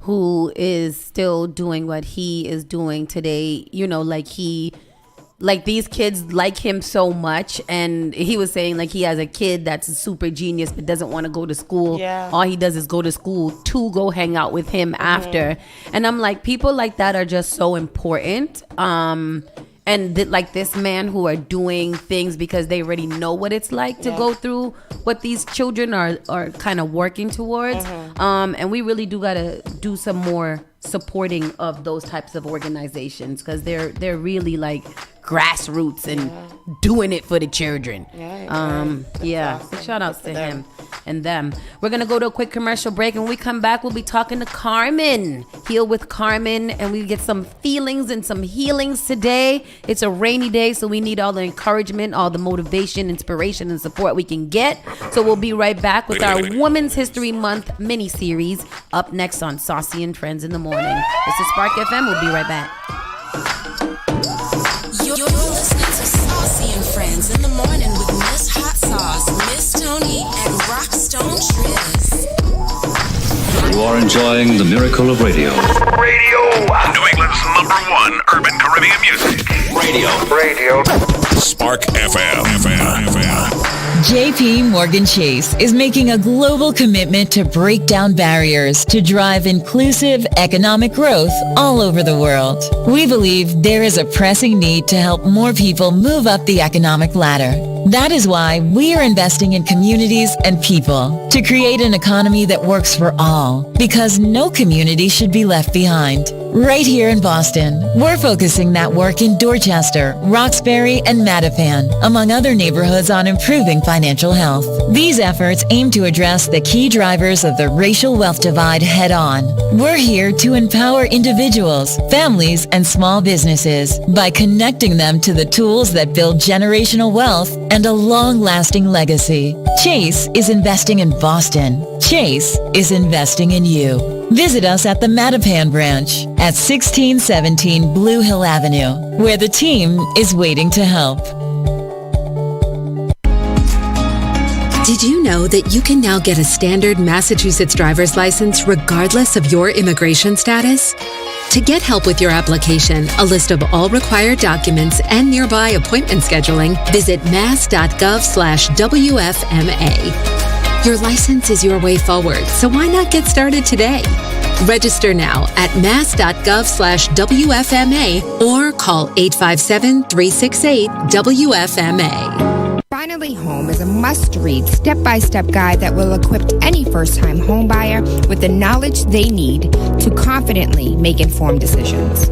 who is still doing what he is doing today. These kids like him so much, and he was saying he has a kid that's a super genius but doesn't want to go to school. Yeah. All he does is go to school to go hang out with him after. And I'm like, people like that are just so important. And this man who are doing things because they already know what it's like to go through what these children are kind of working towards. And we really do gotta do some more supporting of those types of organizations, because they're really grassroots and doing it for the children. Big shout outs to him and them. We're gonna go to a quick commercial break, and when we come back, we'll be talking to Carmen, Heal with Carmen, and we get some feelings and some healings today. It's a rainy day, so we need all the encouragement, all the motivation, inspiration, and support we can get. So we'll be right back with our Women's History Month mini-series up next on Saucy and Friends in the Morning. This is Spark FM. We'll be right back. You're listening to Saucy and Friends in the Morning with Miss Hot Sauce, Miss Tony, and Rockstone Triz. You are enjoying the miracle of radio. New England's #1 urban Caribbean music. Radio. Spark FM. JP Morgan Chase is making a global commitment to break down barriers to drive inclusive economic growth all over the world. We believe there is a pressing need to help more people move up the economic ladder. That is why we are investing in communities and people to create an economy that works for all, because no community should be left behind. Right here in Boston, we're focusing that work in Dorchester, Roxbury, and Mattapan, among other neighborhoods, on improving financial health. These efforts aim to address the key drivers of the racial wealth divide head on. We're here to empower individuals, families, and small businesses by connecting them to the tools that build generational wealth and a long-lasting legacy. Chase is investing in Boston. Chase is investing in you. Visit us at the Mattapan branch at 1617 Blue Hill Avenue, where the team is waiting to help. Did you know that you can now get a standard Massachusetts driver's license regardless of your immigration status? To get help with your application, a list of all required documents, and nearby appointment scheduling, visit mass.gov/WFMA. Your license is your way forward, so why not get started today? Register now at mass.gov/WFMA or call 857-368-WFMA. Finally Home is a must-read, step-by-step guide that will equip any first-time home buyer with the knowledge they need to confidently make informed decisions.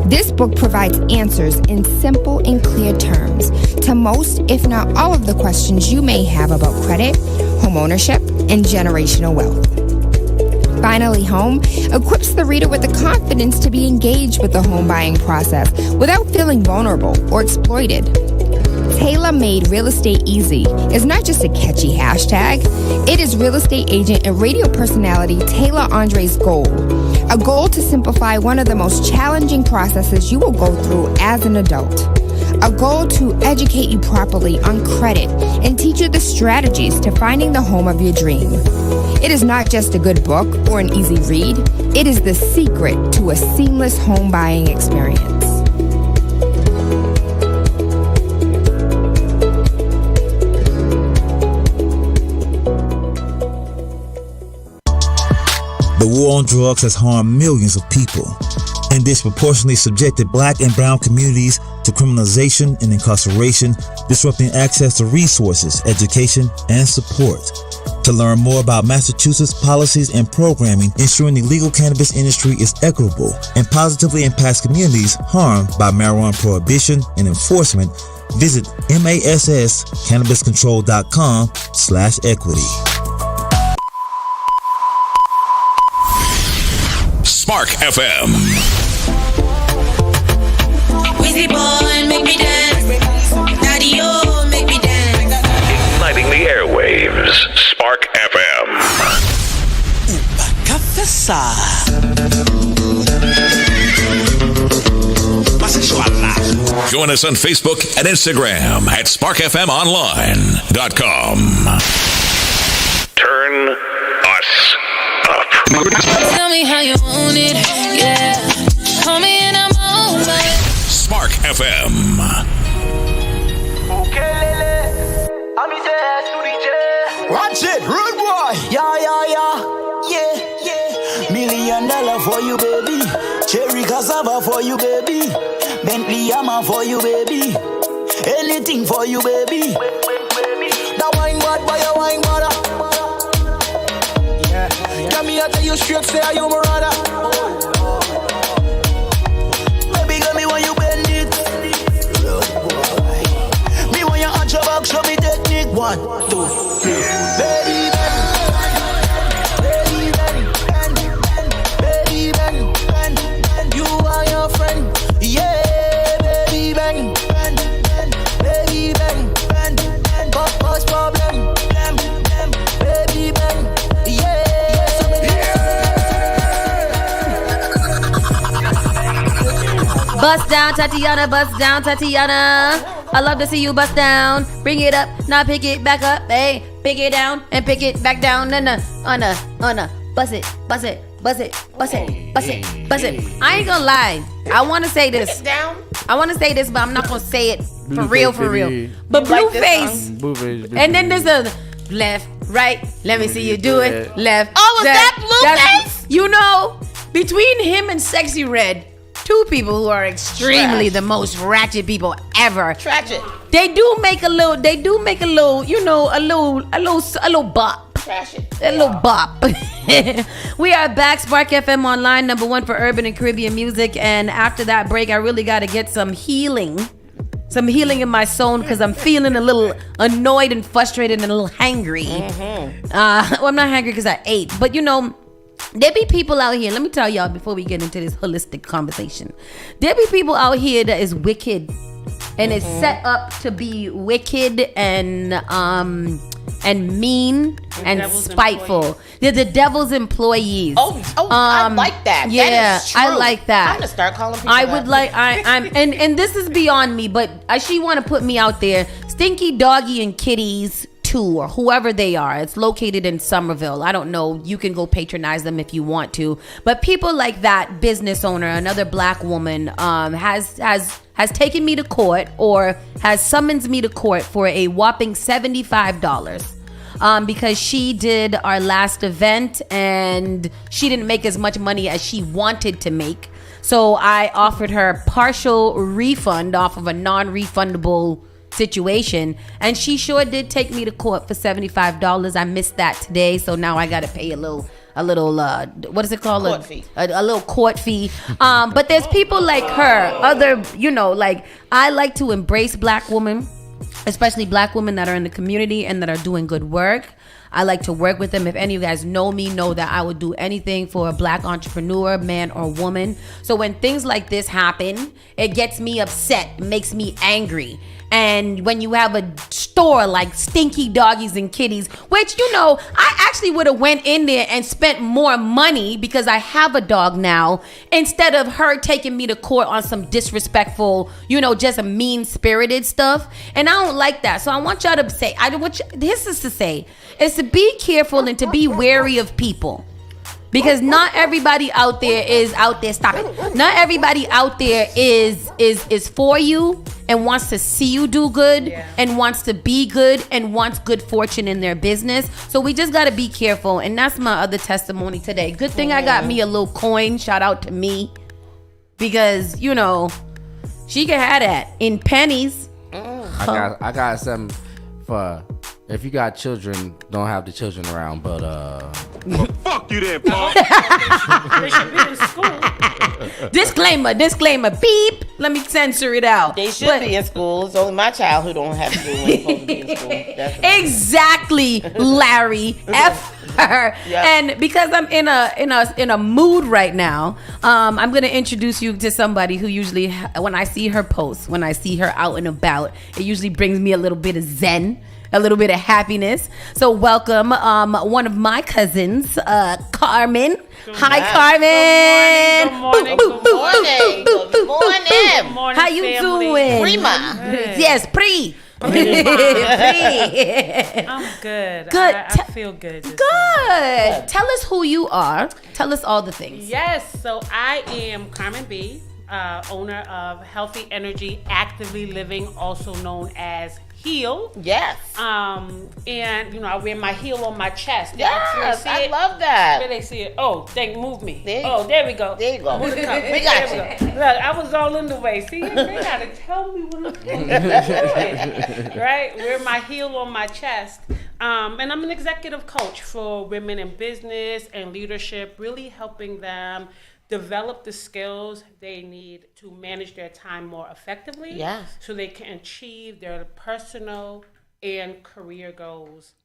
This book provides answers in simple and clear terms to most, if not all, of the questions you may have about credit, home ownership, and generational wealth. Finally Home equips the reader with the confidence to be engaged with the home buying process without feeling vulnerable or exploited. Tailor-made real estate easy is not just a catchy hashtag. It is real estate agent and radio personality Taylor Andre's goal. A goal to simplify one of the most challenging processes you will go through as an adult. A goal to educate you properly on credit and teach you the strategies to finding the home of your dream. It is not just a good book or an easy read. It is the secret to a seamless home buying experience. The war on drugs has harmed millions of people and disproportionately subjected black and brown communities to criminalization and incarceration, disrupting access to resources, education, and support. To learn more about Massachusetts policies and programming ensuring the legal cannabis industry is equitable and positively impacts communities harmed by marijuana prohibition and enforcement, visit masscannabiscontrol.com/equity. Spark FM. Wizzy boy, make me dance. Daddy, oh, make me dance. Igniting the airwaves. Spark FM. Join us on Facebook and Instagram at sparkfmonline.com. Turn us up. Tell me how you want it, yeah. Call me and I'm over. Spark FM. Watch it, rude boy. Yeah. $1 million for you, baby. Cherry cassava for you, baby. Bentley Hammer for you, baby. Anything for you, baby. The wine bad by your wine water. Got me I tell you straight, say are you my brother? Baby, got me when you bend it. Me when you arch your back, show me technique. 1, 2, 3. Baby, bang. You are your friend. Yeah, baby, bang. Baby, bang. Cause problem. Baby, bang. Bust down, Tatiana, bust down, Tatiana. I love to see you bust down. Bring it up, now pick it back up. Hey, pick it down and pick it back down. Bust it. I ain't gonna lie. I want to say this. I want to say this, but I'm not gonna say it for real. But Blueface. And then there's a left, right. Let me see you do it. Left. Oh, was that Blueface? You know, between him and Sexy Red, two people who are extremely the most ratchet people ever. Ratchet. They do make a little, you know, a little bop. A little bop. We are back, Spark FM Online, #1 for urban and Caribbean music. And after that break, I really got to get some healing in my soul because I'm feeling a little annoyed and frustrated and a little hangry. Well, I'm not hangry because I ate, but you know, there be people out here, let me tell y'all before we get into this holistic conversation. There be people out here that is wicked and is set up to be wicked and mean and spiteful. They're the devil's employees. I like that. Yeah, that is true. I like that. I'm gonna start calling people. I would like. And this is beyond me, but she want to put me out there. Stinky Doggy and Kitties 2 or whoever they are. It's located in Somerville. I don't know. You can go patronize them if you want to. But people like that business owner, another black woman, has taken me to court or has summoned me to court for a whopping $75. Because she did our last event and she didn't make as much money as she wanted to make. So I offered her partial refund off of a non-refundable situation, and she sure did take me to court for $75. I missed that today, so now I gotta pay a little what is it called? Court fee. A little court fee. But there's people like her, other, you know, like I like to embrace black women. especially black women that are in the community and that are doing good work. I like to work with them. If any of you guys know me, know that I would do anything for a black entrepreneur, man or woman. So when things like this happen, it gets me upset, makes me angry. And when you have a store like Stinky Doggies and Kitties, which, you know, I actually would have went in there and spent more money because I have a dog now, instead of her taking me to court on some disrespectful, you know, just a mean-spirited stuff. And I don't like that. So I want y'all to say, this is to say, is to be careful and to be wary of people. Because not everybody out there is out there. Stop it. Not everybody out there is for you and wants to see you do good and wants to be good and wants good fortune in their business. So we just got to be careful. And that's my other testimony today. Good thing I got me a little coin. Shout out to me. Because, you know, she can have that in pennies. I got something for... If you got children, don't have the children around, but well, fuck you then, Paul. They should be in school. Disclaimer, beep. Let me censor it out. They should be in school. It's only my child who don't have school when he's supposed to be in school. Definitely. Exactly, Larry. F her. Yep. And because I'm in a mood right now, I'm gonna introduce you to somebody who usually, when I see her post, when I see her out and about, it usually brings me a little bit of zen. A little bit of happiness. So welcome one of my cousins, Carmen. Hi, Carmen. Good morning. How you doing? Prima. Good. Yes, Pri. I'm good. Good. I feel good. Good. Tell us who you are. Tell us all the things. Yes. So I am Carmen B., owner of Healthy Energy Actively Living, also known as Heel. Yes. And you know, I wear my heel on my chest. Yes, I love that. Where they see it? Oh, move me. There there we go. There you go. We got you. Look, I was all in the way. See, they gotta tell me what I'm doing. Right? Wear my heel on my chest. And I'm an executive coach for women in business and leadership, really helping them develop the skills they need to manage their time more effectively. Yes. So they can achieve their personal and career goals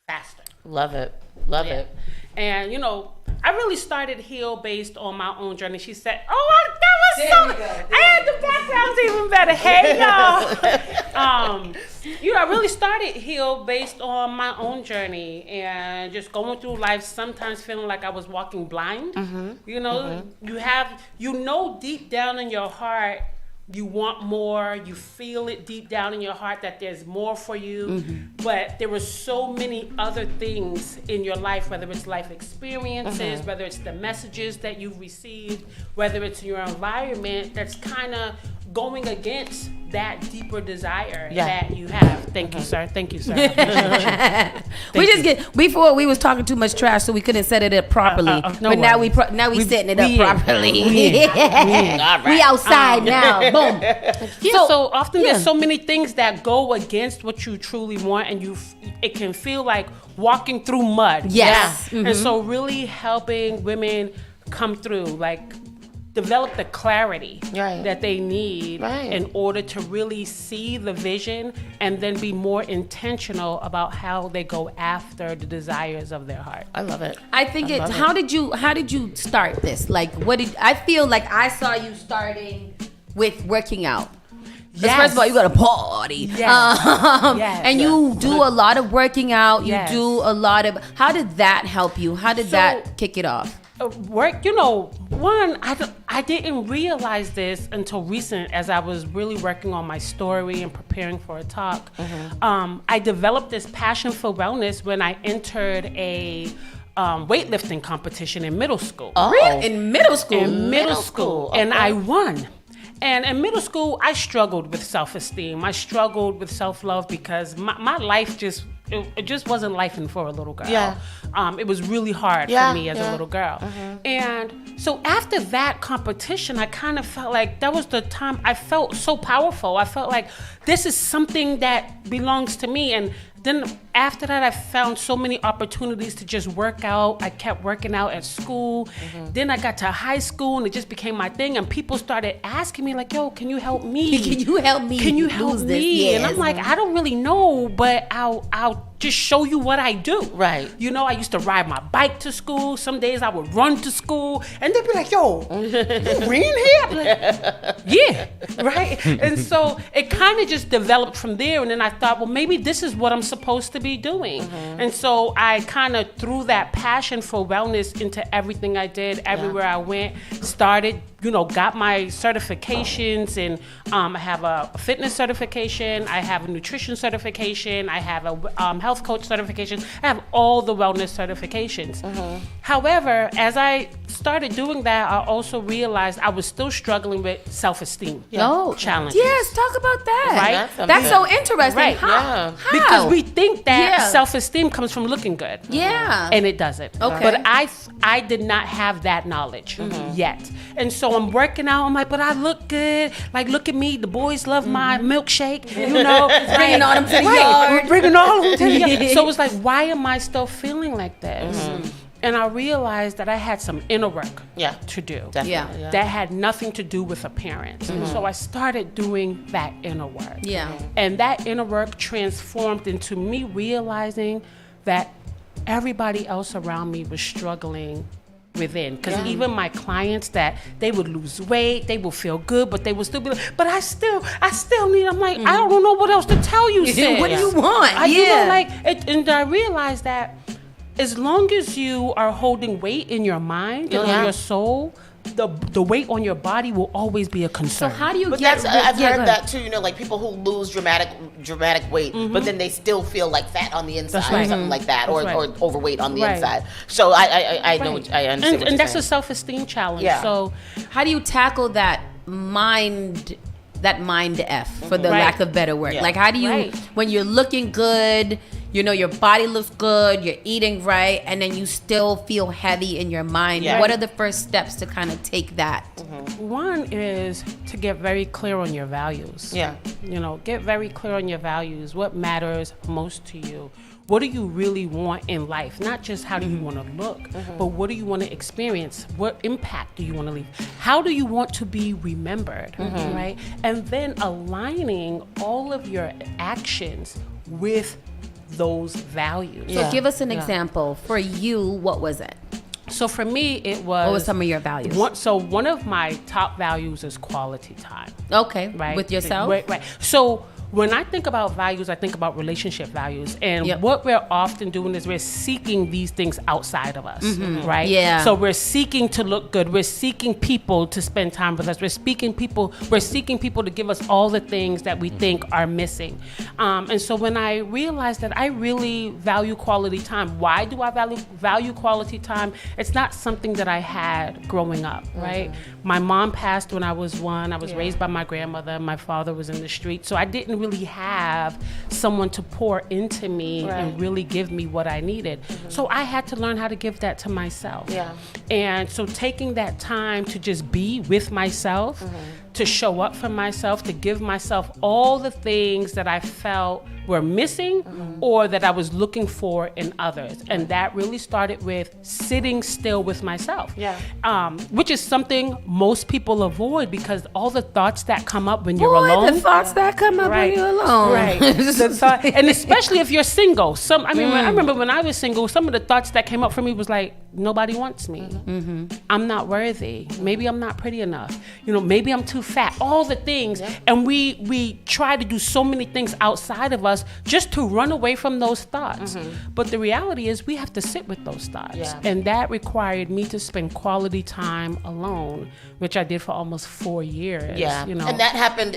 faster. Love it. Love it. And, you know, I really started Heal based on my own journey. She said, oh, that was I had the backgrounds even better. Hey, y'all. You know, I really started Heal based on my own journey and just going through life, sometimes feeling like I was walking blind. Mm-hmm. You know, you know deep down in your heart, you want more, you feel it deep down in your heart that there's more for you, but there were so many other things in your life, whether it's life experiences, whether it's the messages that you've received, whether it's your environment that's kind of going against that deeper desire that you have. Thank you, sir. Thank you, sir. Before we was talking too much trash, so we couldn't set it up properly. But now we setting it up properly. We outside now. Boom. Yeah, so often there's so many things that go against what you truly want, and it can feel like walking through mud. Yes. And so really helping women come through, like develop the clarity that they need in order to really see the vision and then be more intentional about how they go after the desires of their heart. I love it. I think how did you start this? Like, I feel like I saw you starting with working out. Yes. First of all, you got a party. Yes. And you do a lot of working out. You do a lot of, how did that help you? How did that kick it off? Work, you know, I didn't realize this until recent as I was really working on my story and preparing for a talk. I developed this passion for wellness when I entered a weightlifting competition in middle school. Oh, really? In middle school? In middle school. Okay. And I won. And in middle school, I struggled with self-esteem. I struggled with self-love because my life it just wasn't lifing for a little girl. Yeah. It was really hard for me as a little girl. And so after that competition, I kind of felt like that was the time I felt so powerful. I felt like this is something that belongs to me. And then after that, I found so many opportunities to just work out. I kept working out at school. Then I got to high school, and it just became my thing. And people started asking me, like, yo, can you help me? Can you help me? Can you help lose me? this? Yes. And I'm like, I don't really know, but I'll just show you what I do. Right. You know, I used to ride my bike to school. Some days I would run to school, and they'd be like, yo, you ran here? I'm like, yeah, right? And so it kind of just developed from there. And then I thought, well, maybe this is what I'm supposed to be doing. And so I kind of threw that passion for wellness into everything I did, everywhere I went, started, got my certifications, and I have a fitness certification, I have a nutrition certification, I have a health coach certification, I have all the wellness certifications. However, as I started doing that, I also realized I was still struggling with self-esteem challenges. Yes, talk about that. Right? That's so interesting. Right. How? Because we think that self-esteem comes from looking good. Yeah. And it doesn't. Okay. But I did not have that knowledge yet. And so I'm working out. I'm like, but I look good. Like, look at me. The boys love my milkshake. Bringing all them to the yard. We're bringing all of them to the yard. So it's like, why am I still feeling like this? And I realized that I had some inner work to do. Definitely. That had nothing to do with appearance. And so I started doing that inner work. Yeah. And that inner work transformed into me realizing that everybody else around me was struggling within. Because even my clients, that they would lose weight, they would feel good, but they would still be like, but I still need, I'm like, I don't know what else to tell you, sis. What do you want? And I realized that as long as you are holding weight in your mind and in your soul, the weight on your body will always be a concern. So how do you I've heard that too, like people who lose dramatic weight, but then they still feel like fat on the inside or something like that, or overweight on the inside. So I know I understand and that's a self-esteem challenge. Yeah. So how do you tackle that mind F, for the lack of better word? Like, how do you, when you're looking good, your body looks good, you're eating right, and then you still feel heavy in your mind? What are the first steps to kind of take that? One is to get very clear on your values. Get very clear on your values. What matters most to you? What do you really want in life? Not just how do you want to look, but what do you want to experience? What impact do you want to leave? How do you want to be remembered, right? And then aligning all of your actions with those values. So give us an example. For you, what was it? So for me, it was... What was some of your values? One of my top values is quality time. Okay. Right? With yourself? Right. So when I think about values, I think about relationship values. And what we're often doing is we're seeking these things outside of us, right? Yeah. So we're seeking to look good. We're seeking people to spend time with us. We're seeking people to give us all the things that we think are missing. And so when I realized that I really value quality time, why do I value quality time? It's not something that I had growing up, right? My mom passed when I was 1. I was raised by my grandmother. My father was in the street. So I didn't really have someone to pour into me and really give me what I needed. So I had to learn how to give that to myself. And so taking that time to just be with myself, to show up for myself, to give myself all the things that I felt were missing or that I was looking for in others. And that really started with sitting still with myself, which is something most people avoid because all the thoughts that come up when you're alone. The thoughts that come up when you're alone. Right. And especially if you're single. I remember when I was single, some of the thoughts that came up for me was like, nobody wants me. I'm not worthy. Maybe I'm not pretty enough. Maybe I'm too fat. All the things. And we try to do so many things outside of us just to run away from those thoughts. But the reality is we have to sit with those thoughts. And that required me to spend quality time alone, which I did for almost 4 years. And that happened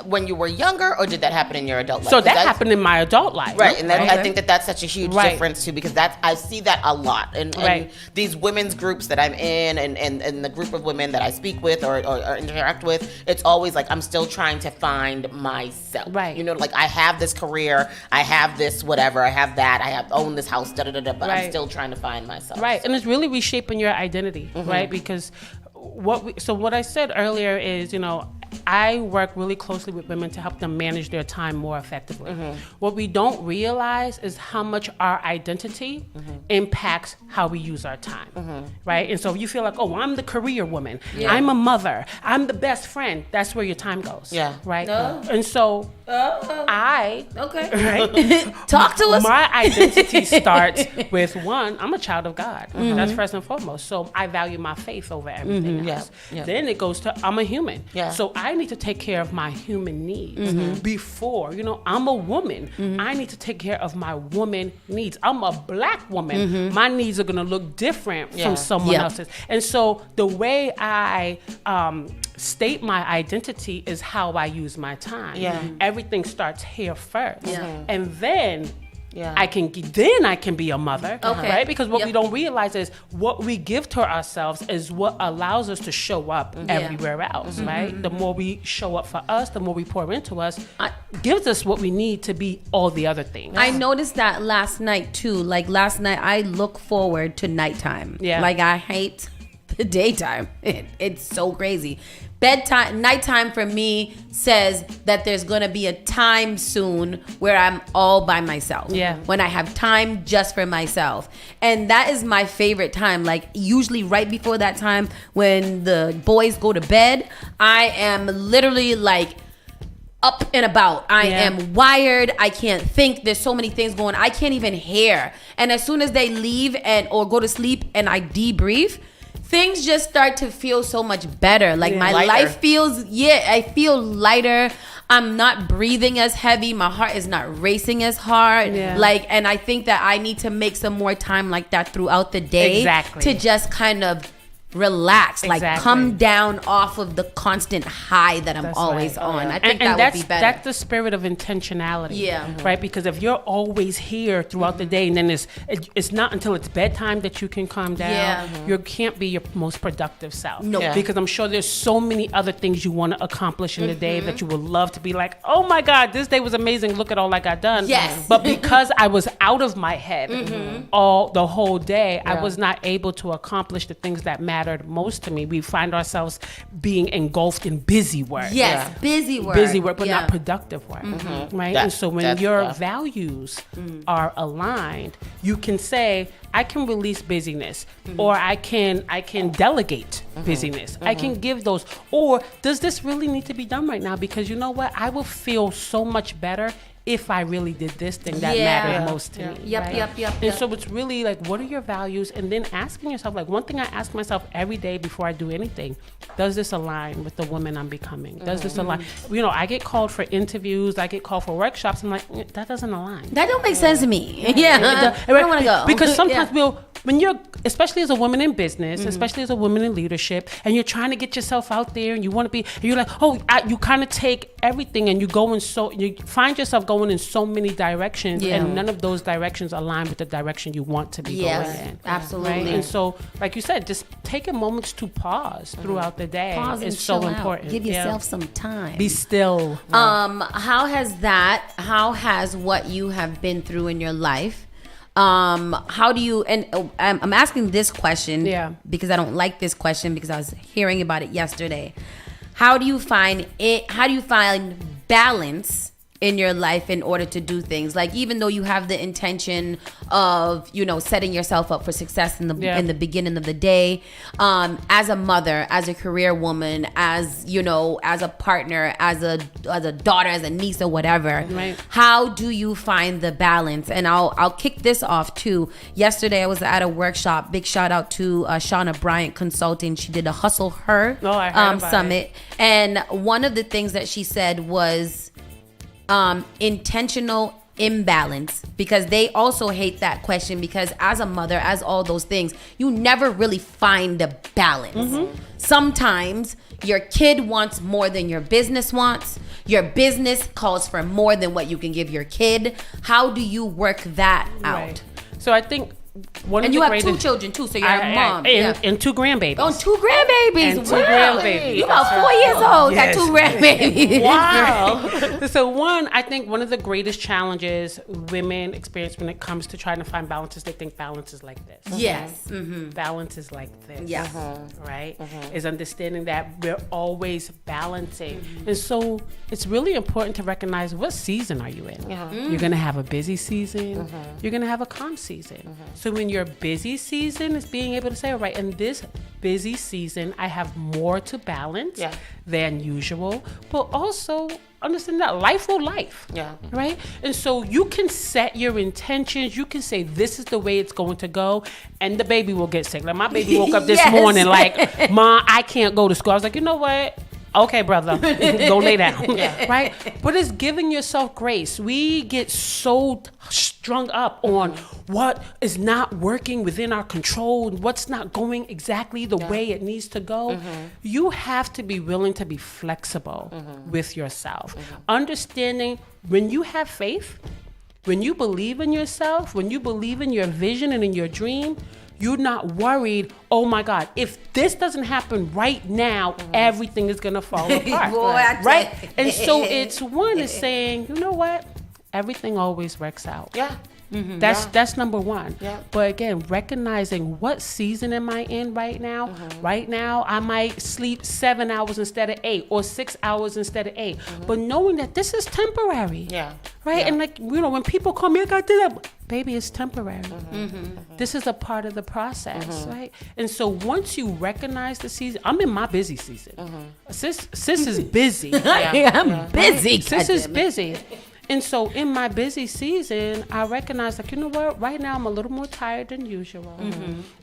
when you were younger, or did that happen in your adult life? So that happened in my adult life. Right. And I think that's such a huge difference too, because I see that a lot. And these women's groups that I'm in and the group of women that I speak with or interact with, it's always like I'm still trying to find myself. Right. Like I have this career, I have this whatever, I have that, I own this house, but I'm still trying to find myself. Right. And it's really reshaping your identity, right? Because what I said earlier is, I work really closely with women to help them manage their time more effectively. What we don't realize is how much our identity impacts how we use our time, right? And so if you feel like, oh, I'm the career woman, I'm a mother, I'm the best friend, that's where your time goes, right? And so right? Talk to us. My identity starts with one, I'm a child of God. That's first and foremost. So I value my faith over everything else. Then it goes to, I'm a human. So I need to take care of my human needs before, I'm a woman. I need to take care of my woman needs. I'm a black woman. My needs are going to look different from someone else's. And so the way I state my identity is how I use my time. Everything starts here first. And then I can be a mother, right? Because what we don't realize is what we give to ourselves is what allows us to show up everywhere else, right? The more we show up for us, the more we pour into us, gives us what we need to be all the other things. I noticed that last night too. Like last night, I look forward to nighttime. Like I hate the daytime. It's so crazy. Nighttime for me says that there's gonna be a time soon where I'm all by myself. When I have time just for myself. And that is my favorite time. Like usually right before that time when the boys go to bed, I am literally like up and about. I am wired. I can't think. There's so many things going on. I can't even hear. And as soon as they leave or go to sleep and I debrief, things just start to feel so much better. Like my life feels, I feel lighter. I'm not breathing as heavy. My heart is not racing as hard. And I think that I need to make some more time like that throughout the day to just kind of relax, like come down off of the constant high that I'm always on. I think that would be better. That's the spirit of intentionality, right? Because if you're always here throughout the day, and then it's not until it's bedtime that you can calm down, you can't be your most productive self. Because I'm sure there's so many other things you want to accomplish in the day that you would love to be like, oh my God, this day was amazing. Look at all I got done. But because I was out of my head the whole day, I was not able to accomplish the things that mattered most to me. We find ourselves being engulfed in busy work. Busy work. Busy work, but not productive work, right? And so when your values are aligned, you can say, I can release busyness, or I can delegate busyness. I can give those, or does this really need to be done right now? Because you know what? I will feel so much better if I really did this thing that mattered most to me. And so it's really like, what are your values? And then asking yourself, like one thing I ask myself every day before I do anything, does this align with the woman I'm becoming? Does this align? I get called for interviews, I get called for workshops. I'm like, that doesn't align. That don't make sense to me. I don't want to go. Because sometimes when you're, especially as a woman in business, especially as a woman in leadership, and you're trying to get yourself out there and you want to be, you're like, you kind of take everything and you find yourself going in so many directions, and none of those directions align with the direction you want to be going in. Absolutely. Right? And so, like you said, just taking moments to pause throughout the day is so important. Give yourself some time. Be still. How has what you have been through in your life, how do you, and I'm asking this question because I don't like this question because I was hearing about it yesterday. How do you find balance in your life in order to do things? Like, even though you have the intention of, setting yourself up for success in the beginning of the day, as a mother, as a career woman, as a partner, as a daughter, as a niece, or whatever, how do you find the balance? And I'll kick this off too. Yesterday I was at a workshop. Big shout out to Shauna Bryant Consulting. She did a Hustle Her summit, and one of the things that she said was intentional imbalance, because they also hate that question, because as a mother, as all those things, you never really find a balance. Sometimes your kid wants more than your business wants. Your business calls for more than what you can give your kid. How do you work that out? So I think one and of you the have greatest, 2 children too, so you're a mom. And 2 grandbabies. Oh, 2 grandbabies. And 2 wow. grandbabies. You about 4 years old. Yes. Got 2 grandbabies. Wow. So I think one of the greatest challenges women experience when it comes to trying to find balance is they think balance is like this. Yes. Balance is like this. Yes. Right? Is understanding that we're always balancing. And so it's really important to recognize what season are you in. You're going to have a busy season. You're going to have a calm season. So when your busy season is being able to say, all right, in this busy season, I have more to balance than usual, but also understand that life will life. Right? And so you can set your intentions. You can say, this is the way it's going to go. And the baby will get sick. Like my baby woke up this morning like, Ma, I can't go to school. I was like, you know what? Okay, brother, go lay down. Right? But it's giving yourself grace. We get so strung up on what is not working within our control, what's not going exactly the way it needs to go. You have to be willing to be flexible with yourself. Understanding when you have faith, when you believe in yourself, when you believe in your vision and in your dream, you're not worried, oh my God, if this doesn't happen right now, everything is gonna fall apart. Right? And so it's saying, you know what? Everything always works out. That's number one. But again, recognizing what season am I in right now? Right now, I might sleep 7 hours instead of 8 or 6 hours instead of 8. But knowing that this is temporary. Right? And like, when people call me, I got to do that. Baby, it's temporary. This is a part of the process, right? And so once you recognize the season, I'm in my busy season. Sis is busy. I'm busy. Right? Sis is busy. And so in my busy season, I recognize, like, you know what? Right now, I'm a little more tired than usual.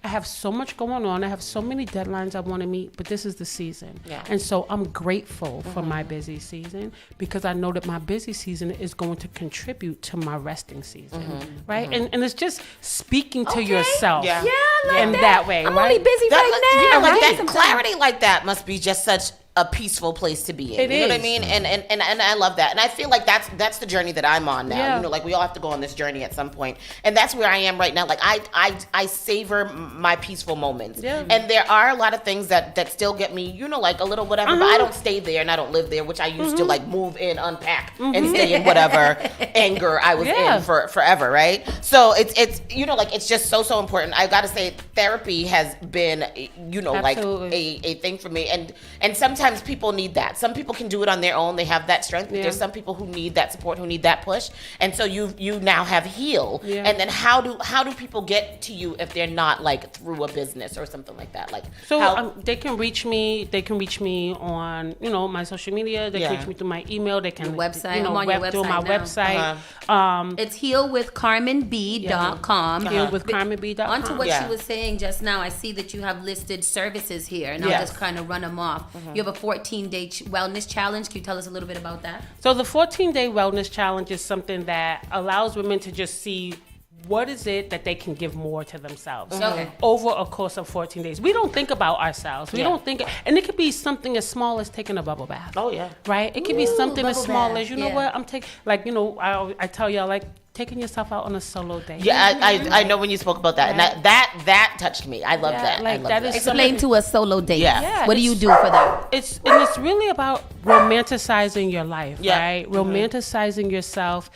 I have so much going on. I have so many deadlines I want to meet, but this is the season. And so I'm grateful for my busy season because I know that my busy season is going to contribute to my resting season, right? And it's just speaking to yourself in that way, I'm right? only busy right now. That clarity like that must be just such a peaceful place to be in. You know what I mean? And I love that. And I feel like that's the journey that I'm on now. You know, like we all have to go on this journey at some point. And that's where I am right now. Like I savor my peaceful moments. And there are a lot of things that still get me, you know, like a little whatever, but I don't stay there and I don't live there, which I used to like move in, unpack and stay in whatever anger I was in for forever, right? So it's you know, like it's just so important. I gotta say therapy has been, you know, Absolutely. like a thing for me. And sometimes people need that. Some people can do it on their own. They have that strength. But there's some people who need that support, who need that push. And so you now have Heal. And then how do people get to you if they're not like through a business or something like that? Like so they can reach me. They can reach me on my social media. They can reach me through my email. They can website. I'm on your website through my now. website. It's healwithcarmenb.com. Healwithcarmenb.com. Onto what she was saying just now, I see that you have listed services here, and I'll just kind of run them off. You have a 14-day wellness challenge. Can you tell us a little bit about that? So the 14-day wellness challenge is something that allows women to just see what is it that they can give more to themselves over a course of 14 days. We don't think about ourselves. We don't think, and it could be something as small as taking a bubble bath. Right? It could be something as small as, you know what, I'm taking, like, you know, I tell y'all, like, taking yourself out on a solo date. I know when you spoke about that, and that touched me. I love that. Like, I love that that. is Explain to a solo date. Yeah. What do you do for that? It's really about romanticizing your life, right? Romanticizing yourself,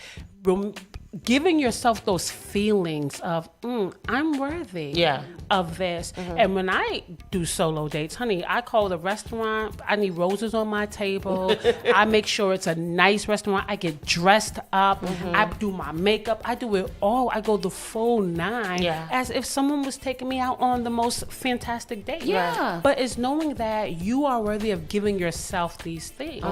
giving yourself those feelings of, I'm worthy of this. And when I do solo dates, honey, I call the restaurant, I need roses on my table. I make sure it's a nice restaurant. I get dressed up. I do my makeup. I do it all. I go the full 9 as if someone was taking me out on the most fantastic date. But it's knowing that you are worthy of giving yourself these things.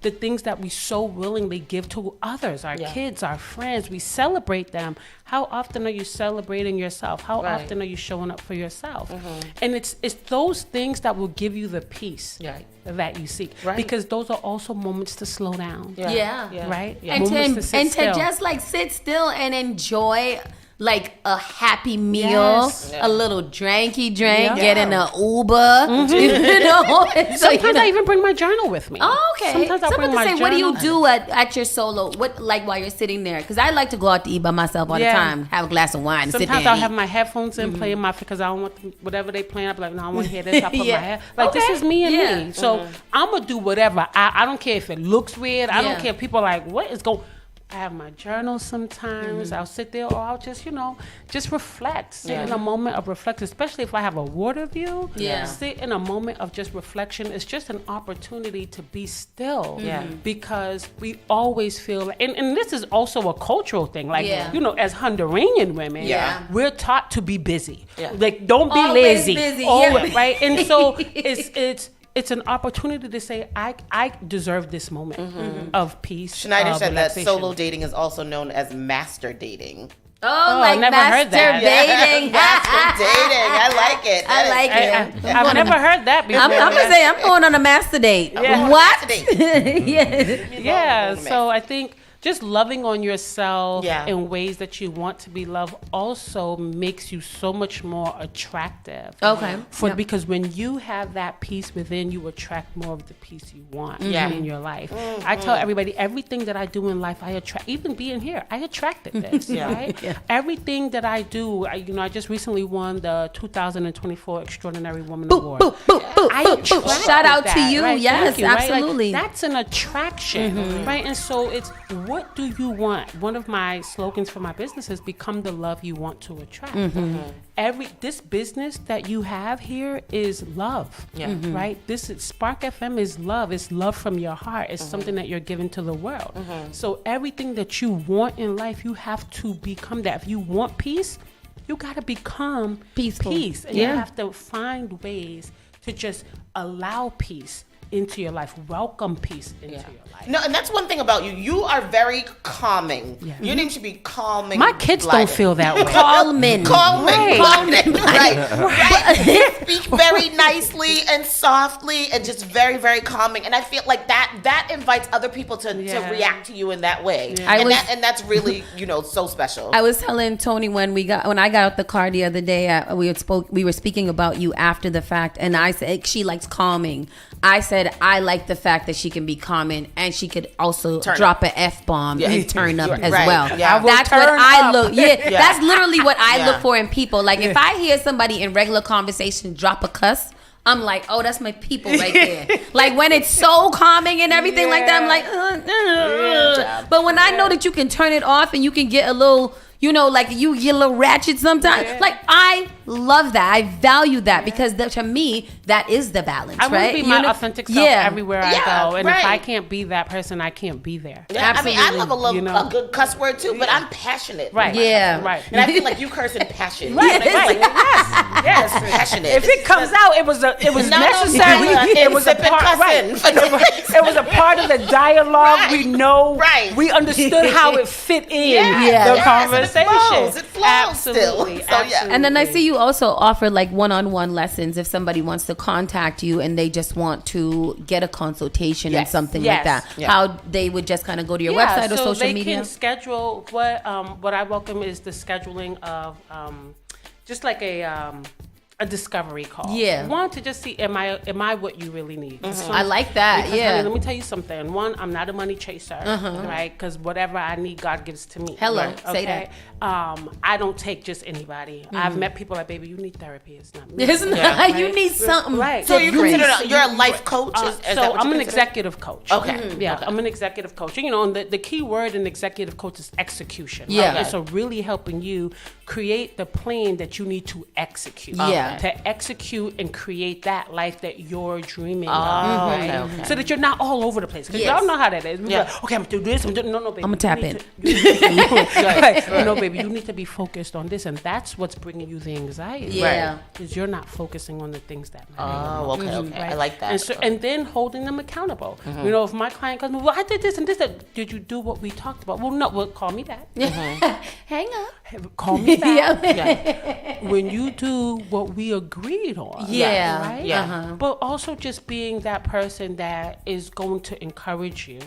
The things that we so willingly give to others, our kids, our friends. We celebrate them. How often are you celebrating yourself? How often are you showing up for yourself? And it's those things that will give you the peace that you seek. Because those are also moments to slow down. Right? And to just like sit still and enjoy like a happy meal, Yes. a little drinky drink, Yeah. get in an Uber. Mhm. So, Sometimes I even bring my journal with me. Oh, okay. Sometimes I Someone bring my can say, what do you journal. do at your solo? What, like, while you're sitting there? Because I like to go out to eat by myself all Yeah. the time, have a glass of wine, and sit there. Sometimes and I'll eat. have my headphones in, playing my because I don't want whatever they playing. I'll be like, no, I want to hear this. I put Yeah. my head like this Okay. is me and Yeah. me. So I'm gonna do whatever. I don't care if it looks weird. I Yeah. don't care if people are like, what is going. I have my journal sometimes. I'll sit there or I'll just, just reflect. Sit in a moment of reflection, especially if I have a water view. Yeah. Sit in a moment of just reflection. It's just an opportunity to be still. Yeah. Because we always feel, and this is also a cultural thing. Like, Yeah. as Honduran women, Yeah. we're taught to be busy. Yeah. Like, don't be Always lazy. busy, Always, yeah. right? And so it's an opportunity to say, I deserve this moment of peace. Schneider of said that relaxation. solo dating is also known as master dating. Oh, like never heard that. masturbating. Master dating. I like it. I like it. I've never heard that before. I'm gonna say I'm going on a master date. Yeah. What? Master date. Yeah. Yeah, so I think just loving on yourself Yeah. in ways that you want to be loved also makes you so much more attractive. Okay. Yep. Because when you have that peace within, you attract more of the peace you want in your life. I tell everybody, everything that I do in life, I attract. Even being here, I attracted this. Right? Yeah. Everything that I do, I just recently won the 2024 Extraordinary Woman Award. I attracted Shout out to that, you. right? Yes, Thank you, right? Like, absolutely. that's an attraction, right? And so it's, what do you want? One of my slogans for my business is become the love you want to attract. This business that you have here is love, right? This is Spark FM is love. It's love from your heart. It's something that you're giving to the world. So everything that you want in life, you have to become that. If you want peace, you got to become Peaceful. peace, and you have to find ways to just allow peace into your life, welcome peace into your life. No, and that's one thing about you. You are very calming. Yeah. Your name should be calming. My kids don't Lighter. feel that way. Calming. Calming. Right. Right. You speak very nicely and softly and just very, very calming. And I feel like that invites other people to react to you in that way. Yeah. And that's really, so special. I was telling Tony when I got out the car the other day, we were speaking about you after the fact, and I said she likes calming. I said I like the fact that she can be calming and she could also drop an F-bomb and turn up as well. Yeah. That's what I look. Yeah. That's literally what I Yeah. look for in people. Like if I hear somebody in regular conversation drop a cuss, I'm like, oh, that's my people right there. Like when it's so calming and everything like that, I'm like, but when I know that you can turn it off and you can get a little, like you get a little ratchet sometimes. Like I love that. I value that because to me, that is the balance, I right? want to be my authentic self everywhere I go. And if I right. can't be that person, I can't be there. Yeah, Absolutely. I mean, I love a good cuss word too, but I'm passionate. Right. Yeah. Right. And I feel like you curse in passion. Right. You know, Right. like, yes, passionate. If it comes out, it was necessary. It was a part. Right. It was a part of the dialogue. Right. We know. Right. We understood how it fit in Yeah. the Yes, conversation. It flows Absolutely. still. So, yeah. And then I see you also offer like one-on-one lessons if somebody wants to contact you and they just want to get a consultation and something like that. Yeah. How they would just kind of go to your website or so social they media. can schedule what I welcome is the scheduling of just like a discovery call. Yeah. One, to just see am I what you really need. I like that. Because, Yeah. honey, let me tell you something. One, I'm not a money chaser, right? Because whatever I need, God gives to me. Hello, right? say that. I don't take just anybody. I've met people like, baby, you need therapy. It's not me. It's not. Right? You need something. Right. So you consider you're a life coach? Is that So what I'm you an consider? executive coach. Okay. Yeah, I'm an executive coach. And the key word in executive coach is execution. Yeah. Right? And so really helping you create the plan that you need to execute. Yeah. To execute and create that life that you're dreaming Oh, of. Right? okay. So that you're not all over the place. Because Yes. y'all know how that is. Yeah. Like, okay, I'm going to do this. No, baby. I'ma you tap need in. No, baby, you need to be focused on this. And that's what's bringing you the anxiety. Yeah. Because you're not focusing on the things that matter. Oh, okay, okay. I like that. And then holding them accountable. If my client comes, well, I did this and this. Did you do what we talked about? Well, no. Well, call me back. Hang up. Call me back. Yeah. When you do what we agreed on. Yeah. Right? Yeah. But also just being that person that is going to encourage you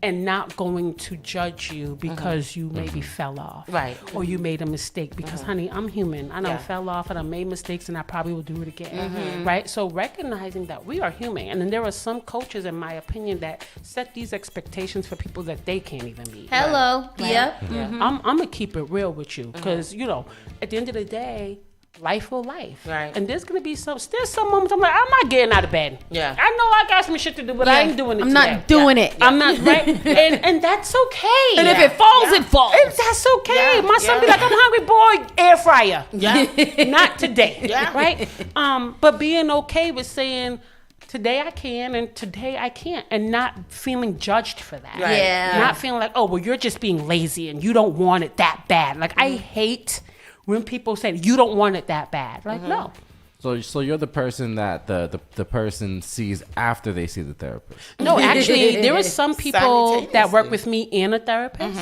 and not going to judge you because you maybe fell off. Right. Or you made a mistake. Because, honey, I'm human. I done fell off and I made mistakes and I probably will do it again. Right? So recognizing that we are human. And then there are some coaches, in my opinion, that set these expectations for people that they can't even meet. Hello. Right? Yep. I'm going to keep it real with you. Because, you know, at the end of the day, life will life. Right. And there's going to be there's some moments I'm like, I'm not getting out of bed. Yeah. I know I got some shit to do, but I ain't doing it I'm today. not doing it. I'm not, right? and that's okay. And if it falls, it falls. And that's okay. My son be like, I'm hungry, boy, air fryer. Yeah. Not today. Yeah. Right? But being okay with saying, today I can and today I can't, and not feeling judged for that. Right. Yeah. Not feeling like, oh, well, you're just being lazy and you don't want it that bad. Like, I hate when people say, you don't want it that bad. Like, no. So you're the person that the person sees after they see the therapist. No, actually, there are some people that work with me and a therapist.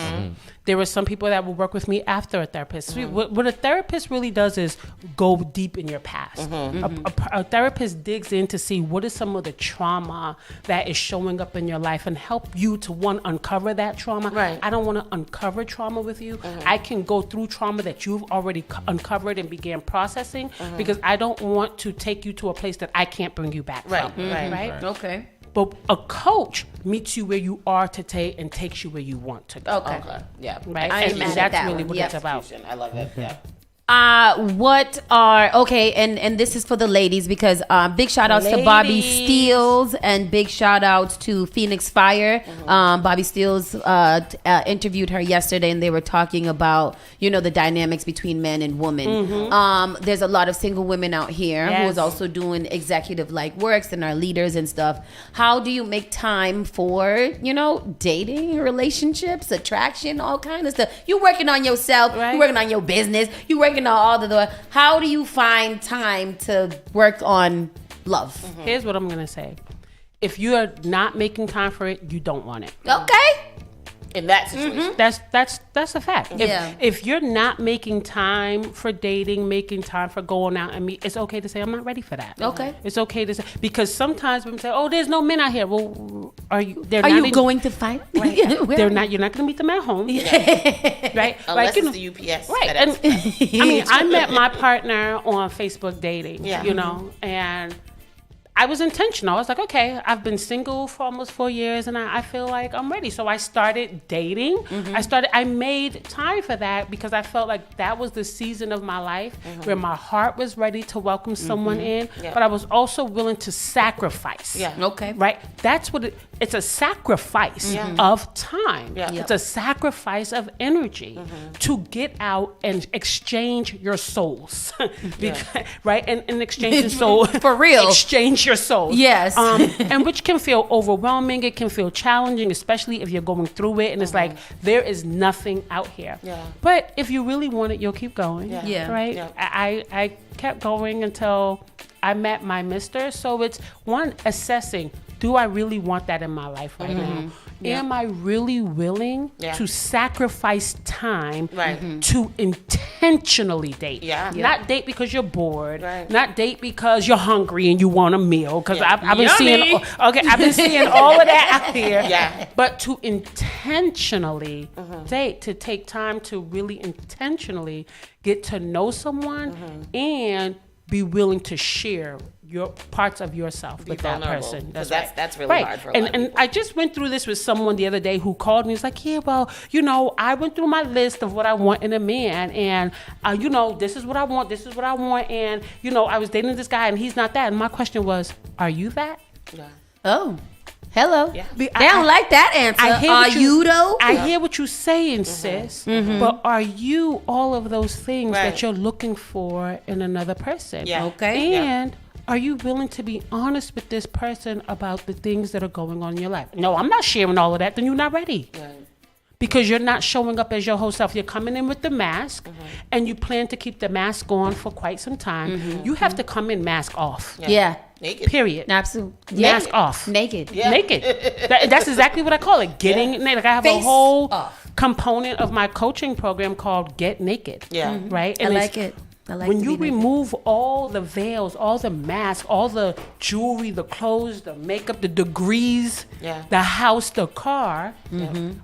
There are some people that will work with me after a therapist. What a therapist really does is go deep in your past. A therapist digs in to see what is some of the trauma that is showing up in your life and help you to, one, uncover that trauma. Right. I don't want to uncover trauma with you. I can go through trauma that you've already uncovered and began processing because I don't want to take you to a place that I can't bring you back from. Right? Okay. But a coach meets you where you are today and takes you where you want to go. Okay. Yeah. Right? I ain't And mad at that's that really one. what Yep. it's about. I love it. Yeah. And this is for the ladies because big shout outs to Bobby Steels and big shout outs to Phoenix Fire. Bobby Steels interviewed her yesterday and they were talking about, you know, the dynamics between men and women. There's a lot of single women out here who is also doing executive like works and are leaders and stuff. How do you make time for, you know, dating, relationships, attraction, all kind of stuff? You working on yourself, you working on your business, you working on all the how do you find time to work on love? Here's what I'm going to say. If you are not making time for it, you don't want it. Okay. In that situation. That's a fact. If you're not making time for dating, making time for going out and meet, it's okay to say, I'm not ready for that. Okay. It's okay to say, because sometimes women say, oh, there's no men out here. Well, are you going to find? Right. You're not going to meet them at home. Right? Unless like, you it's know, the UPS. right. And, I mean, I met my partner on Facebook dating, you know, and I was intentional. I was like, okay, I've been single for almost 4 years and I feel like I'm ready. So I started dating. I made time for that because I felt like that was the season of my life where my heart was ready to welcome someone in, but I was also willing to sacrifice. Okay. Right? That's what it's a sacrifice of time. It's a sacrifice of energy to get out and exchange your souls. Right? And exchange your soul. For real. Exchange your soul. Yes. And which can feel overwhelming. It can feel challenging, especially if you're going through it. And it's like, there is nothing out here. But if you really want it, you'll keep going. Right? I kept going until I met my mister. So it's one, assessing, do I really want that in my life right now? Am I really willing to sacrifice time to intentionally date? Not date because you're bored. Not date because you're hungry and you want a meal. Because I've been seeing, I've been seeing all of that out here. But to intentionally date, to take time to really intentionally get to know someone and be willing to share your parts of yourself with that person. That's really hard for a lot of people. And I just went through this with someone the other day who called me. He's like, yeah, well, you know, I went through my list of what I want in a man, and you know, this is what I want, and you know, I was dating this guy and he's not that. And my question was, are you that? Oh. Hello. Yeah. They don't like that answer. Are you though? I hear what you're saying, sis. But are you all of those things that you're looking for in another person? Okay. And are you willing to be honest with this person about the things that are going on in your life? No, I'm not sharing all of that. Then you're not ready. Because you're not showing up as your whole self. You're coming in with the mask, and you plan to keep the mask on for quite some time. You have to come in mask off. Naked. Period. Absolutely. Mask off. Naked. Naked. That's exactly what I call it. Getting naked. Like I have Face a whole off. component of my coaching program called Get Naked. Right? I like it. when you remove all the veils, all the masks, all the jewelry, the clothes, the makeup, the degrees, the house, the car,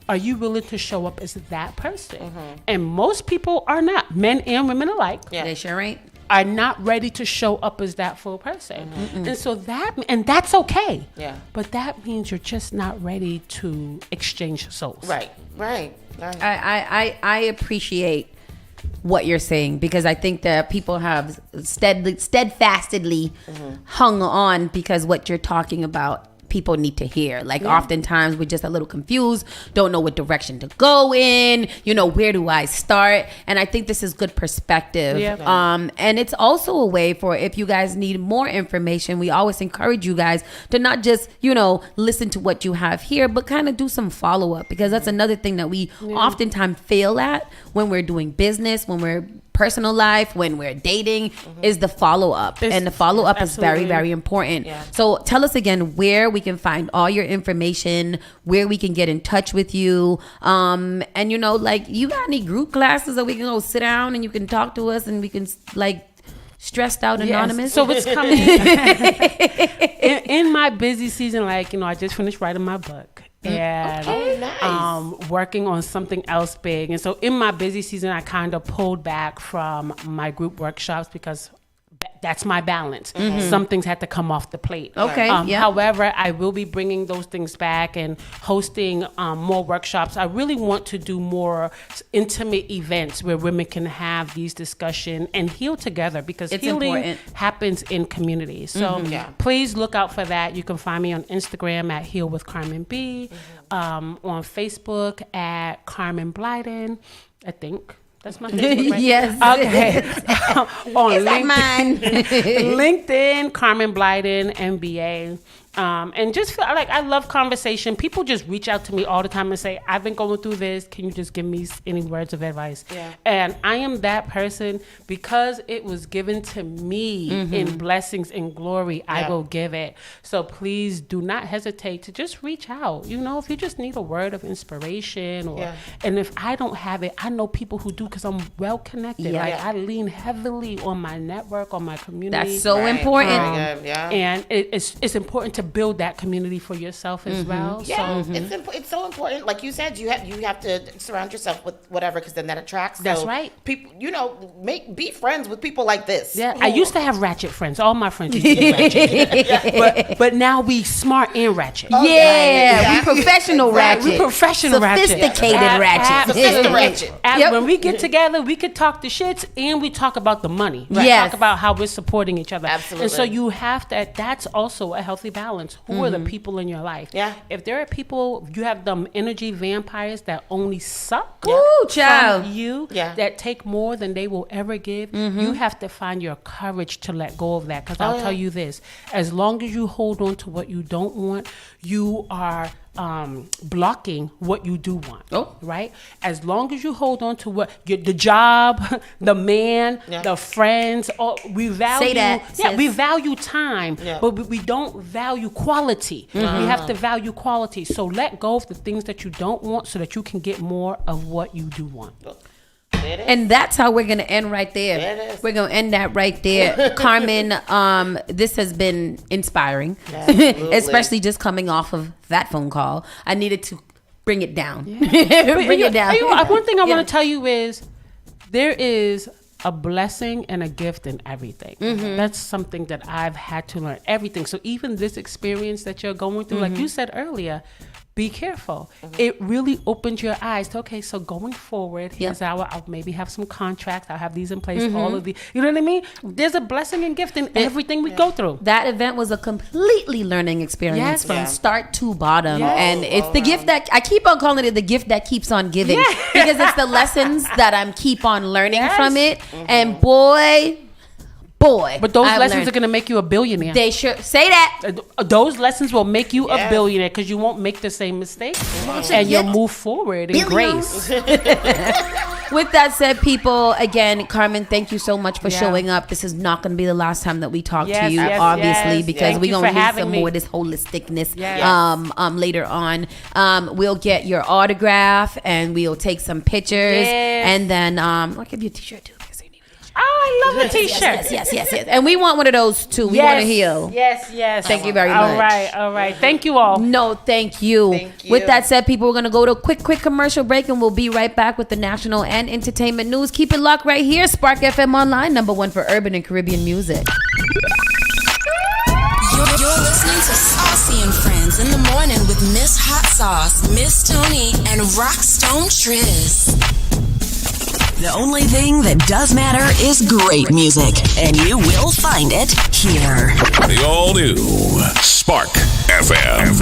are you willing to show up as that person? And most people are not, men and women alike. They sure ain't. Are not ready to show up as that full person. And so that's okay. Yeah. But that means you're just not ready to exchange souls. Right. I appreciate what you're saying, because I think that people have steadfastly hung on because what you're talking about people need to hear. Like oftentimes we're just a little confused, don't know what direction to go in, where do I start? And I think this is good perspective. And it's also a way for, if you guys need more information, we always encourage you guys to not just, listen to what you have here, but kind of do some follow-up, because that's another thing that we oftentimes fail at when we're doing business, when we're personal life, when we're dating, is the follow-up. And the follow-up is very, very important. So tell us again where we can find all your information, where we can get in touch with you. And you got any group classes that we can go sit down and you can talk to us and we can stressed out anonymous? So it's coming in my busy season. I just finished writing my book. And nice. Working on something else big. And so in my busy season, I kind of pulled back from my group workshops because that's my balance. Some things had to come off the plate. However, I will be bringing those things back and hosting more workshops. I really want to do more intimate events where women can have these discussions and heal together, because it's healing important. happens in community. So please look out for that. You can find me on Instagram at Heal with Carmen B, on Facebook at Carmen Blyden, I think. That's my Facebook, right? Yes. Okay. On Is that mine? LinkedIn, Carmen Blyden, MBA. And just feel like I love conversation. People just reach out to me all the time and say, I've been going through this. Can you just give me any words of advice? And I am that person, because it was given to me in blessings and glory. I will give it. So please do not hesitate to just reach out. If you just need a word of inspiration, and if I don't have it, I know people who do, because I'm well connected. I lean heavily on my network, on my community. That's so important. And it's important to build that community for yourself as well. Yeah, So it's so important. Like you said, you have to surround yourself with whatever, because then that attracts. That's right. People, be friends with people like this. Yeah, I used to have ratchet friends. All my friends used to be ratchet. but now we smart and ratchet. We professional ratchet. We professional sophisticated ratchet. Sophisticated ratchet. When we get together, we could talk the shits and we talk about the money. We talk about how we're supporting each other. Absolutely. And so you have to. That's also a healthy balance. Who are the people in your life? If there are people, you have them energy vampires that only suck from you, that take more than they will ever give. You have to find your courage to let go of that. Because I'll tell you this: as long as you hold on to what you don't want, you are blocking what you do want. Right? As long as you hold on to what the job, the man, the friends, we value. Say that, sis. We value time, but we don't value quality. We have to value quality. So let go of the things that you don't want, so that you can get more of what you do want. And that's how we're going to end right there. We're going to end that right there. Carmen, this has been inspiring, especially just coming off of that phone call. I needed to bring it down. Bring it down. One thing I want to tell you is there is a blessing and a gift in everything. That's something that I've had to learn. Everything. So even this experience that you're going through, like you said earlier, be careful. It really opens your eyes to, okay, so going forward, here's I'll maybe have some contracts. I'll have these in place, all of these. You know what I mean? There's a blessing and gift in everything we go through. That event was a completely learning experience from start to bottom. And it's the gift that, I keep on calling it the gift that keeps on giving. Because it's the lessons that I'm keep on learning from it. And boy, but those lessons are going to make you a billionaire. They sure say that. Those lessons will make you a billionaire, because you won't make the same mistakes, and you'll move forward in grace. With that said, people, again, Carmen, thank you so much for showing up. This is not going to be the last time that we talk to you, obviously, because we're going to need some more of this holisticness later on. We'll get your autograph and we'll take some pictures, and then I'll give you a t-shirt too. Oh, I the t-shirt. Yes. And we want one of those too. We want to heal. Yes. Thank you very much. All right. Thank you all. No, thank you. With that said, people, we're going to go to a quick commercial break, and we'll be right back with the national and entertainment news. Keep it locked right here. Spark FM Online, #1 for urban and Caribbean music. You're listening to Saucy and Friends in the morning with Miss Hot Sauce, Miss Tony, and Rockstone Triz. The only thing that does matter is great music, and you will find it here. The all-new Spark FM.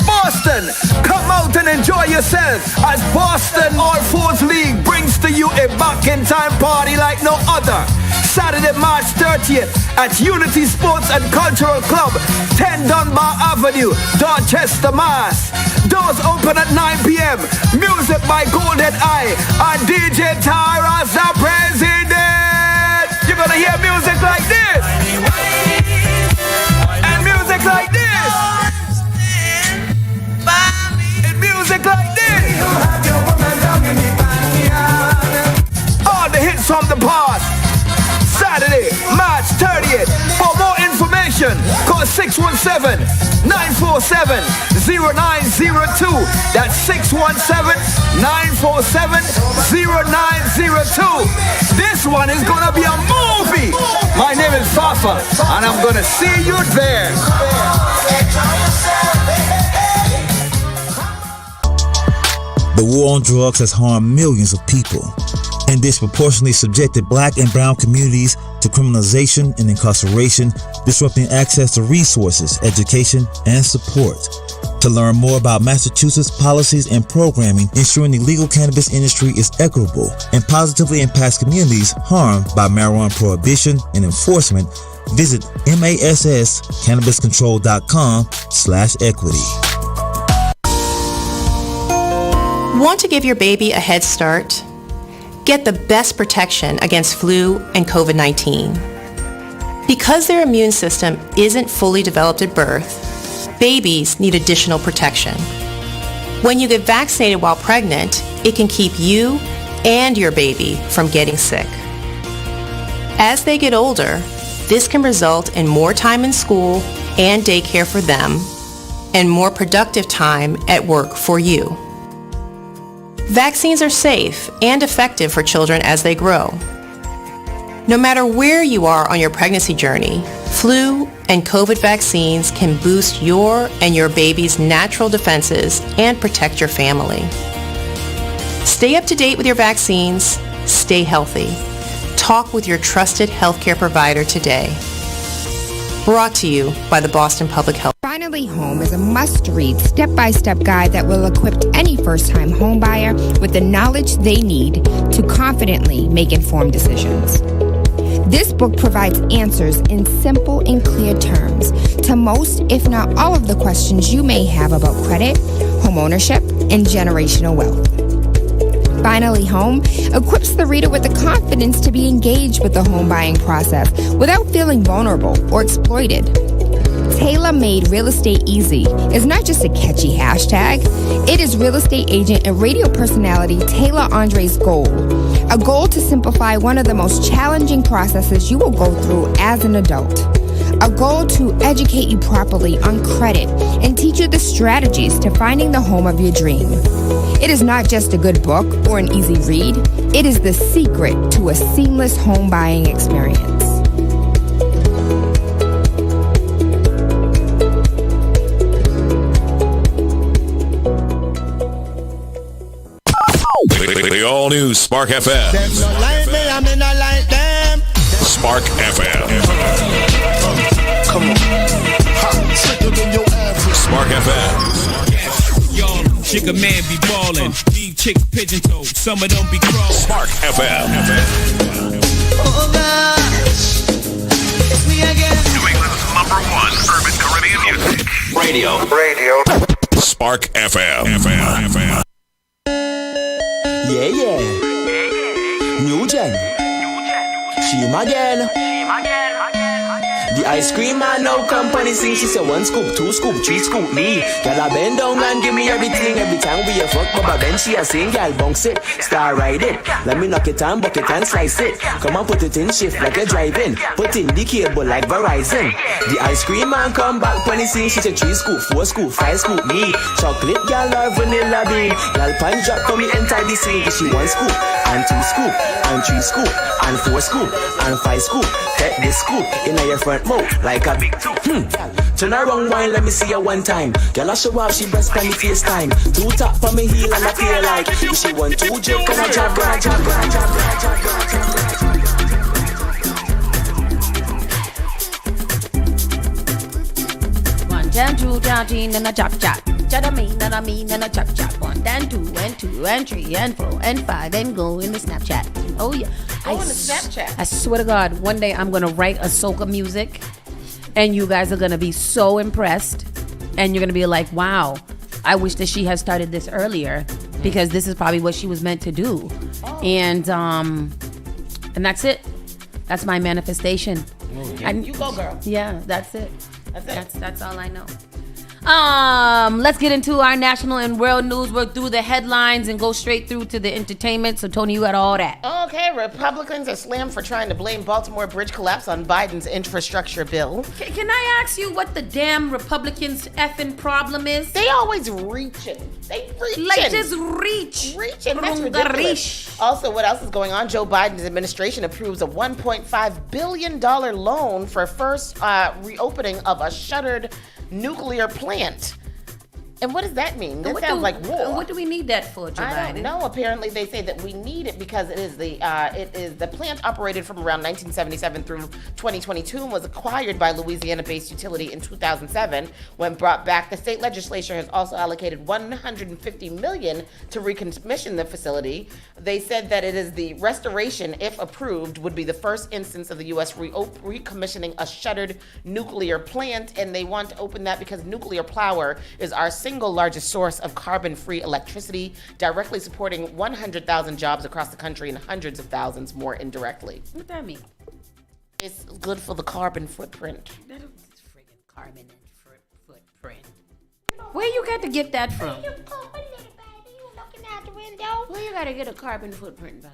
Boston, come out and enjoy yourself as Boston All Fools League brings to you a back-in-time party like no other. Saturday, March 30th at Unity Sports and Cultural Club, 10 Dunbar Avenue, Dorchester, Mass. Doors open at 9 p.m. Music by Golden Eye and DJ Tyra's the president. You're gonna hear music like this and music like this. Music like this. All the hits from the past. Saturday, March 30th. For more information, call 617-947-0902. That's 617-947-0902. This one is gonna be a movie. My name is Fafa, and I'm gonna see you there. The war on drugs has harmed millions of people and disproportionately subjected black and brown communities to criminalization and incarceration, disrupting access to resources, education, and support. To learn more about Massachusetts policies and programming ensuring the legal cannabis industry is equitable and positively impacts communities harmed by marijuana prohibition and enforcement, visit masscannabiscontrol.com/equity. Want to give your baby a head start? Get the best protection against flu and COVID-19. Because their immune system isn't fully developed at birth, babies need additional protection. When you get vaccinated while pregnant, it can keep you and your baby from getting sick. As they get older, this can result in more time in school and daycare for them, and more productive time at work for you. Vaccines are safe and effective for children as they grow. No matter where you are on your pregnancy journey, flu and COVID vaccines can boost your and your baby's natural defenses and protect your family. Stay up to date with your vaccines. Stay healthy. Talk with your trusted healthcare provider today. Brought to you by the Boston Public Health. Finally Home is a must-read step-by-step guide that will equip any first-time homebuyer with the knowledge they need to confidently make informed decisions. This book provides answers in simple and clear terms to most, if not all, of the questions you may have about credit, homeownership, and generational wealth. Finally Home equips the reader with the confidence to be engaged with the home buying process without feeling vulnerable or exploited. Tailor-made Real Estate Easy is not just a catchy hashtag. It is real estate agent and radio personality Taylor Andre's goal. A goal to simplify one of the most challenging processes you will go through as an adult. A goal to educate you properly on credit and teach you the strategies to finding the home of your dream. It is not just a good book or an easy read. It is the secret to a seamless home buying experience. The all-new Spark FM. Them no like me, I mean I like them. Spark FM. Come on. Sicker than your average. Spark FM. Y'all, chick a man be ballin'. These chick pigeon toed. Some of them be crawling. Spark FM. Oh gosh. It's me again. New England's #1 urban Caribbean music. Radio. Spark FM. Yeah. New gen. She again. The ice cream man now company sing. She say 1 scoop, 2 scoop, 3 scoop me. Girl I bend down and give me everything. Every time we a fuck, Baba Ben she a sing. Girl bounce it, star ride it. Let me knock it and buck it and slice it. Come on put it in shift like a driving. Put in the cable like Verizon. The ice cream man come back when he sing. She say 3 scoop, 4 scoop, 5 scoop me. Chocolate girl or vanilla bean. Girl pan drop for me enter the scene. She 1 scoop and 2 scoop and 3 scoop and 4 scoop and 5 scoop. Take this scoop in your front mouth like a big tooth. Turn around wine, let me see her one time. Girl I show off, she breast pan the FaceTime. 2 tap for me heel and I feel like if she want 2 jump and I jab. One, down, 2, down, 3, and a chop. Chada mean, and I mean, and a chop. 1 and 2 and 2 and 3 and 4 and 5 and go in the Snapchat. Oh yeah. Go in the Snapchat. I swear to God, one day I'm gonna write a soca music, and you guys are gonna be so impressed, and you're gonna be like, "Wow, I wish that she had started this earlier, because this is probably what she was meant to do." Oh. And that's it. That's my manifestation. And you go, girl. Yeah, that's it. That's it. That's all I know. Let's get into our national and world news. We'll do the headlines and go straight through to the entertainment. So, Tony, you got all that. Okay, Republicans are slammed for trying to blame Baltimore bridge collapse on Biden's infrastructure bill. Can I ask you what the damn Republicans' effing problem is? They always reaching. They reaching. Like, just reach. Reaching. That's ridiculous. Also, what else is going on? Joe Biden's administration approves a $1.5 billion loan for first reopening of a shuttered nuclear plant. And what does that mean? That sounds like war. What do we need that for, Joe Biden? I don't know. Apparently, they say that we need it because it is the plant operated from around 1977 through 2022 and was acquired by Louisiana-based utility in 2007. When brought back, the state legislature has also allocated $150 million to recommission the facility. They said that it is the restoration, if approved, would be the first instance of the U.S. recommissioning a shuttered nuclear plant, and they want to open that because nuclear power is our single largest source of carbon-free electricity, directly supporting 100,000 jobs across the country and hundreds of thousands more indirectly. What that mean? It's good for the carbon footprint. That is friggin' carbon footprint. Where you got to get that from? Where you got to get a carbon footprint by?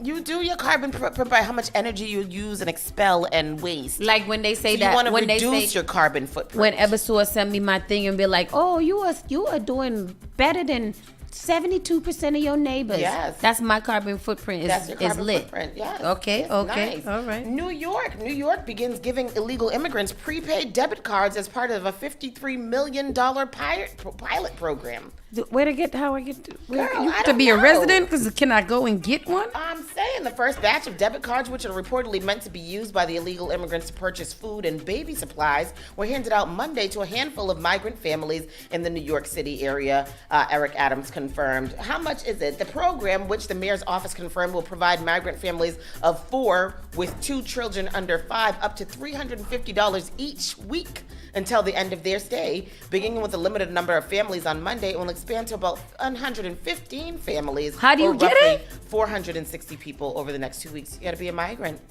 You do your carbon footprint by how much energy you use and expel and waste. Like when they say so that you want to when reduce they say, your carbon footprint. When Eversource send me my thing and be like, "Oh, you are doing better than 72% of your neighbors." Yes, that's my carbon footprint. That's your carbon lit. Footprint. Yes. Okay. Nice. All right. New York begins giving illegal immigrants prepaid debit cards as part of a $53 million pilot program. Where to get? How I get? Girl, you have to be a resident? Because can I go and get one? I'm saying the first batch of debit cards, which are reportedly meant to be used by the illegal immigrants to purchase food and baby supplies, were handed out Monday to a handful of migrant families in the New York City area. Eric Adams confirmed. How much is it? The program, which the mayor's office confirmed, will provide migrant families of 4 with 2 children under 5 up to $350 each week until the end of their stay. Beginning with a limited number of families on Monday, it will expand to about 115 families. How do you get it? 460 people over the next 2 weeks. You got to be a migrant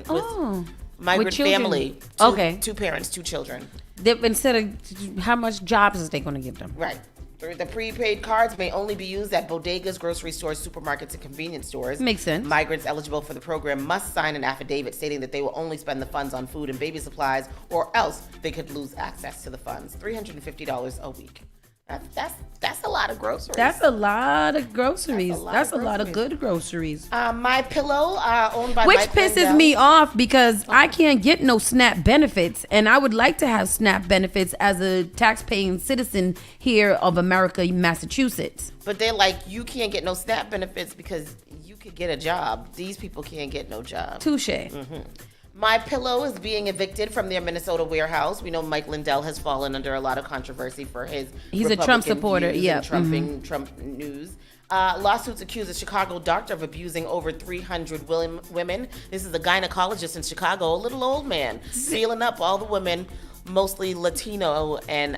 with with family. Okay. 2 parents, 2 children. Instead of how much jobs is they going to give them? Right. The prepaid cards may only be used at bodegas, grocery stores, supermarkets, and convenience stores. Makes sense. Migrants eligible for the program must sign an affidavit stating that they will only spend the funds on food and baby supplies, or else they could lose access to the funds. $350 a week. That's a lot of groceries. That's a lot of groceries. That's a lot of good groceries. My Pillow, owned by Which Mike pisses Lindell. me off because I can't get no SNAP benefits, and I would like to have SNAP benefits as a tax-paying citizen here of America, Massachusetts. But they're like, you can't get no SNAP benefits because you could get a job. These people can't get no job. Touche. Mm-hmm. My Pillow is being evicted from their Minnesota warehouse. We know Mike Lindell has fallen under a lot of controversy for his He's a Trump supporter, yeah. Trump news. Lawsuits accuse a Chicago doctor of abusing over 300 women. This is a gynecologist in Chicago, a little old man, feeling up all the women mostly Latino and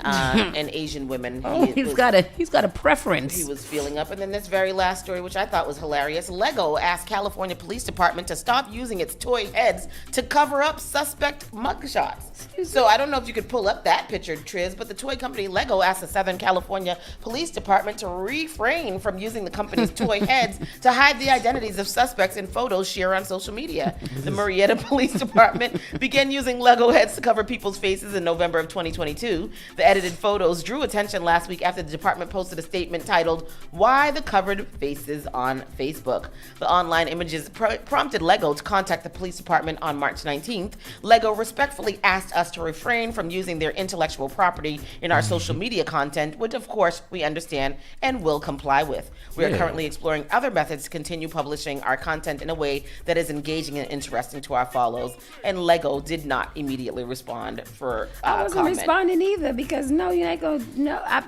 Asian women. He's got a preference. He was feeling up. And then this very last story, which I thought was hilarious. Lego asked California Police Department to stop using its toy heads to cover up suspect mugshots. So I don't know if you could pull up that picture, Triz, but the toy company Lego asked the Southern California Police Department to refrain from using the company's toy heads to hide the identities of suspects in photos shared on social media. The Marietta Police Department began using Lego heads to cover people's faces in November of 2022. The edited photos drew attention last week after the department posted a statement titled, "Why the Covered Faces" on Facebook. The online images prompted Lego to contact the police department on March 19th. Lego respectfully asked us to refrain from using their intellectual property in our social media content, which of course we understand and will comply with. We are currently exploring other methods to continue publishing our content in a way that is engaging and interesting to our follows. And Lego did not immediately respond for I wasn't responding either because no, you ain't gonna no. I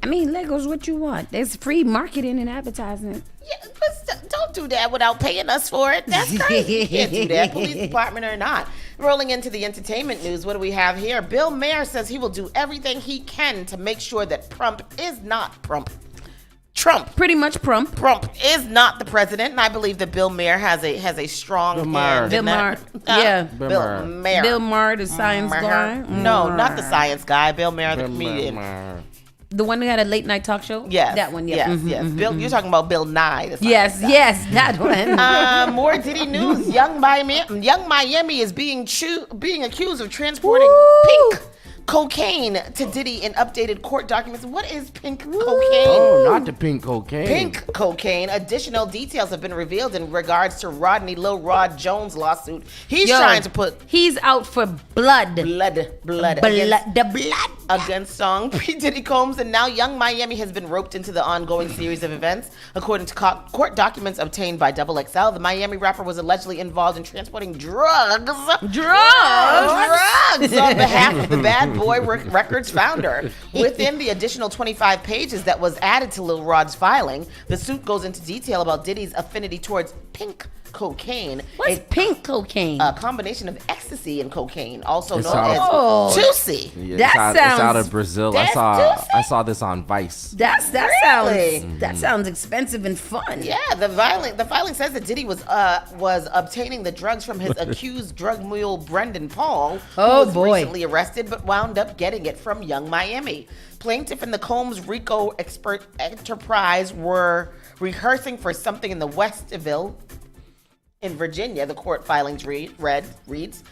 mean, Lego's what you want. There's free marketing and advertising. Yeah, but don't do that without paying us for it. That's crazy. You can't do that, police department or not. Rolling into the entertainment news, what do we have here? Bill Maher says he will do everything he can to make sure that Trump. Pretty much Trump. Trump is not the president, and I believe that Bill Maher has a strong hand. Bill Maher. Yeah. Bill Maher. Bill Maher, the science guy. No, not the science guy. Bill Maher, the comedian. The one who had a late night talk show? Yes. That one, yeah. Yes. Bill, you're talking about Bill Nye. Yes, that one. More Diddy news. Young Miami is being accused of transporting pink cocaine to Diddy in updated court documents. What is pink cocaine? Oh, not the pink cocaine. Pink cocaine. Additional details have been revealed in regards to Rodney Lil Rod Jones lawsuit. He's trying to put... He's out for blood. Blood. Against song P. Diddy Combs, and now Young Miami has been roped into the ongoing series of events. According to court documents obtained by XXL, the Miami rapper was allegedly involved in transporting drugs on behalf of the Bad Boy Records founder. Within the additional 25 pages that was added to Lil Rod's filing, the suit goes into detail about Diddy's affinity towards pink cocaine. What's pink cocaine? A combination of ecstasy and cocaine, also It's known as Juicy. Yeah, it's out of Brazil. I saw this on Vice. That sounds expensive and fun. Yeah, the filing says that Diddy was obtaining the drugs from his accused drug mule Brendan Paul, who was recently arrested but wound up getting it from Young Miami. Plaintiff and the Combs RICO expert enterprise were rehearsing for something in the Westville in Virginia, the court filings reads.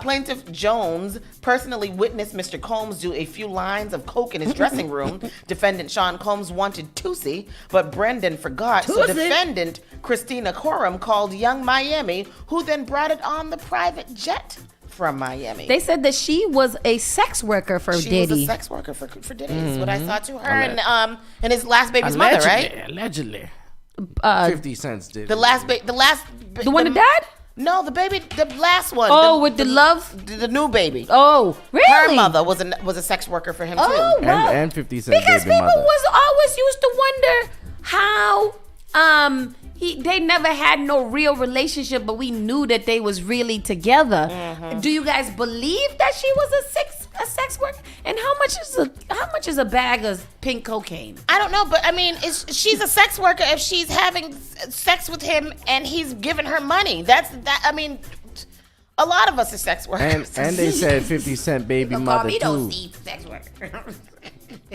Plaintiff Jones personally witnessed Mr. Combs do a few lines of coke in his dressing room. Defendant Sean Combs wanted Tusi, but Brendan forgot. So defendant Christina Coram called Young Miami, who then brought it on the private jet from Miami. They said that she was a sex worker for Diddy. She was a sex worker for Diddy. Is what I saw to her and his last baby's mother, right? Allegedly. 50 cents did. The one that died? No, the last one. Oh, with the love? The new baby. Oh, really? Her mother was a sex worker for him too. Wow. And 50 Cent because baby people mother. was always used to wonder how they never had no real relationship, but we knew that they was really together. Mm-hmm. Do you guys believe that she was a sex worker? And how much is a bag of pink cocaine? I don't know, but I mean, she's a sex worker if she's having sex with him and he's giving her money. I mean, a lot of us are sex workers. And they said 50 Cent baby mother too. Don't see sex worker.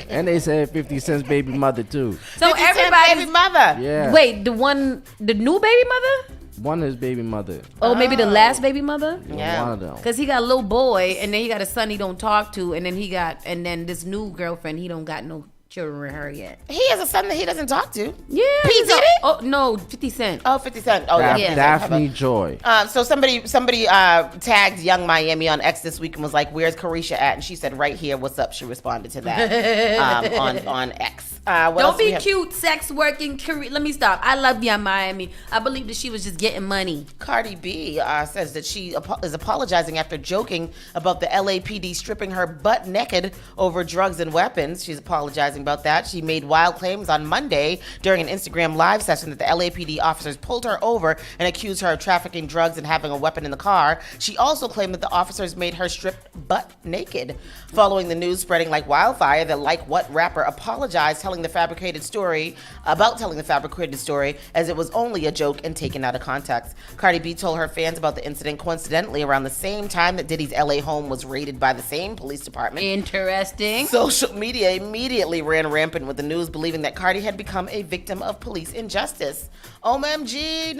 And they said 50 Cent's baby mother too. So everybody's baby mother. Yeah. Wait, the new baby mother? One is baby mother. Oh, maybe the last baby mother? Yeah. One of them. Because he got a little boy, and then he got a son he don't talk to, and then this new girlfriend, he don't got no children with her yet. He has a son that he doesn't talk to. Yeah. P. Diddy? Oh, no, 50 Cent. Oh, 50 Cent. Oh, yeah. Daphne Joy. So somebody tagged Young Miami on X this week and was like, "Where's Carisha at?" And she said, "Right here. What's up?" She responded to that on X. Don't be cute, sex working. Let me stop. I love you, Miami. I believe that she was just getting money. Cardi B says that she is apologizing after joking about the LAPD stripping her butt naked over drugs and weapons. She's apologizing about that. She made wild claims on Monday during an Instagram live session that the LAPD officers pulled her over and accused her of trafficking drugs and having a weapon in the car. She also claimed that the officers made her stripped butt naked. Following the news spreading like wildfire, the Like What rapper apologized, telling the fabricated story as it was only a joke and taken out of context. Cardi B told her fans about the incident coincidentally around the same time that Diddy's LA home was raided by the same police department. Interesting. Social media immediately ran rampant with the news, believing that Cardi had become a victim of police injustice. OMG,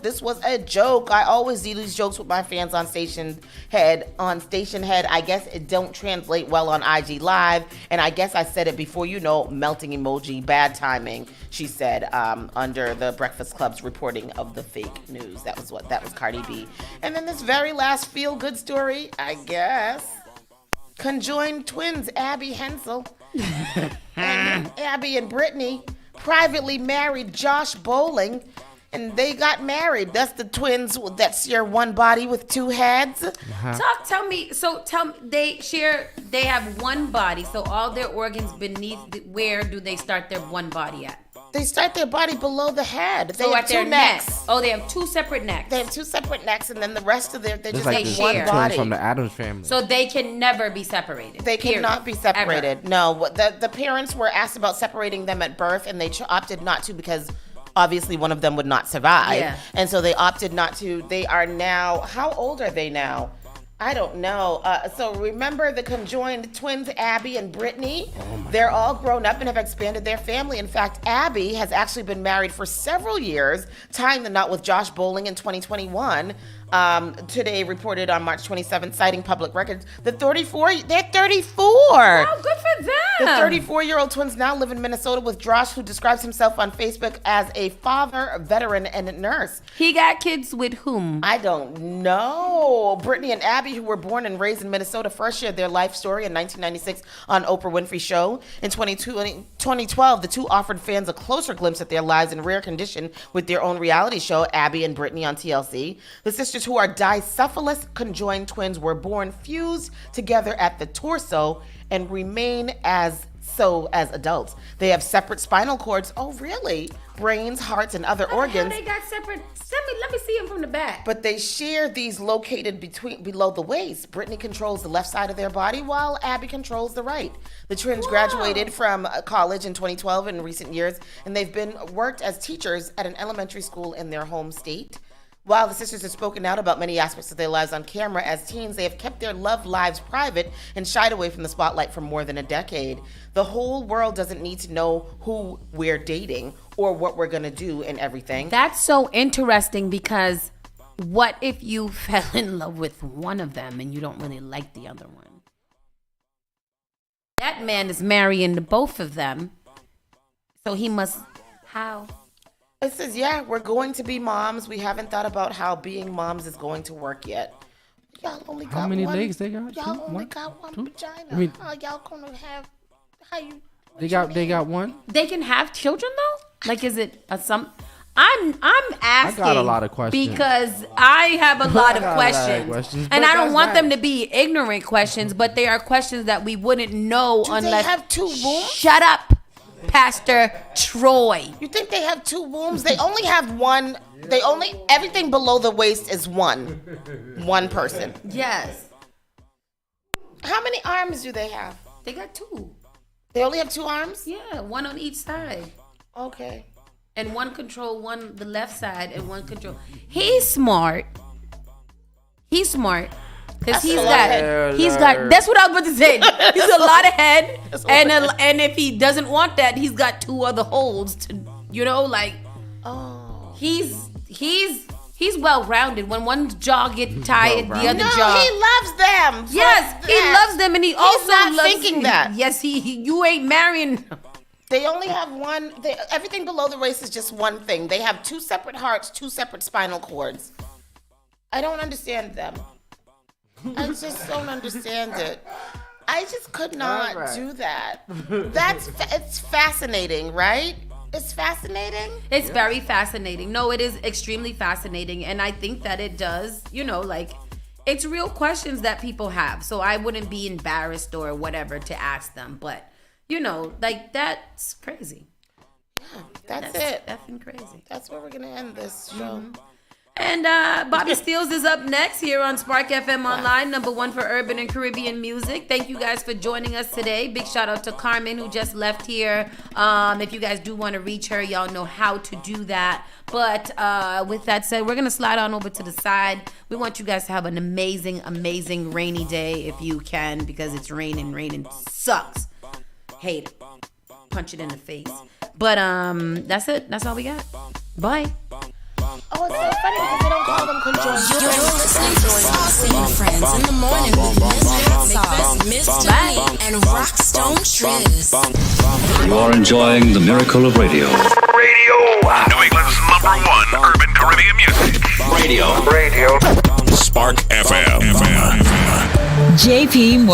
this was a joke. I always do these jokes with my fans on Station Head. I guess it don't translate well on IG Live, and I guess I said it before, melting emoji, bad timing, she said, under the Breakfast Club's reporting of the fake news. That was Cardi B. And then this very last feel-good story, I guess. Conjoined twins Abby Hensel and Abby and Brittany privately married Josh Bowling, and they got married. That's the twins. That's your one body with two heads. Tell me. They have one body. So all their organs beneath. Where do they start their one body at? They start their body below the head. They have at their two necks. Oh, they have two separate necks. They have two separate necks, and then the rest of they're just like one body. From the Addams family. So they can never be separated. They cannot be separated. Ever. No, the parents were asked about separating them at birth, and they opted not to because obviously one of them would not survive. Yeah. And so they opted not to. They are now, how old are they now? I don't know. So remember the conjoined twins, Abby and Brittany? They're all grown up and have expanded their family. In fact, Abby has actually been married for several years, tying the knot with Josh Bowling in 2021. Today reported on March 27th, citing public records. They're 34. Wow, good for them. The 34-year-old twins now live in Minnesota with Josh, who describes himself on Facebook as a father, a veteran, and a nurse. He got kids with whom? I don't know. Brittany and Abby, who were born and raised in Minnesota, first shared their life story in 1996 on Oprah Winfrey's show. In 2012, the two offered fans a closer glimpse at their lives in rare condition with their own reality show, Abby and Brittany on TLC. The sisters, who are dicephalous conjoined twins, were born fused together at the torso and remain as adults. They have separate spinal cords. Oh, really? Brains, hearts, and other organs. They got separate. Let me see them from the back. But they share these located below the waist. Brittany controls the left side of their body, while Abby controls the right. The twins graduated from college in 2012 in recent years, and they've worked as teachers at an elementary school in their home state. While the sisters have spoken out about many aspects of their lives on camera, as teens, they have kept their love lives private and shied away from the spotlight for more than a decade. The whole world doesn't need to know who we're dating or what we're going to do and everything. That's so interesting, because what if you fell in love with one of them and you don't really like the other one? That man is marrying both of them, so he must... How? It says, we're going to be moms. We haven't thought about how being moms is going to work yet. Y'all only got one. How many legs they got? Y'all only got one vagina. I mean, how y'all gonna have? How you? They got one. They can have children though. Like, is it I'm asking. I got a lot of questions because I have a lot of questions, and I don't want them to be ignorant questions, but they are questions that we wouldn't know unless. They have two wombs? Shut up, Pastor Troy. You think they have two wombs? They only have one. Everything below the waist is one person. Yes. How many arms do they have? They got two. They only have two arms? Yeah, one on each side. Okay. And one control the left side, and one control. He's smart. Because he's got. That's what I was about to say. He's a lot of head, and if he doesn't want that, he's got two other holes to, He's well rounded. When one jaw get tired, the other jaw. He loves them. Yes, he loves them, and he's also not thinking that. Yes, you ain't marrying. They only have one. Everything below the waist is just one thing. They have two separate hearts, two separate spinal cords. I don't understand them. I just don't understand it. I just could not do that. It's fascinating, right? It's fascinating. It's very fascinating. No, it is extremely fascinating. And I think that it does, it's real questions that people have. So I wouldn't be embarrassed or whatever to ask them. But, that's crazy. Yeah, that's it. Effing crazy. That's where we're going to end this show. Mm-hmm. And Bobby Steels is up next here on Spark FM Online, #1 for urban and Caribbean music. Thank you guys for joining us today. Big shout out to Carmen who just left here. If you guys do want to reach her, y'all know how to do that. But with that said, we're going to slide on over to the side. We want you guys to have an amazing, amazing rainy day if you can, because it's raining. Raining sucks. Hate it. Punch it in the face. But that's it. That's all we got. Bye. Oh, it's so funny because they don't call them conjoined. You're listening to Saucy and Friends in the morning with Miss Hot Sauce, Miss Tony, and Rockstone Triz. You are enjoying the miracle of radio. New England's #1 urban Caribbean music. Radio. Spark FM. JP Morgan.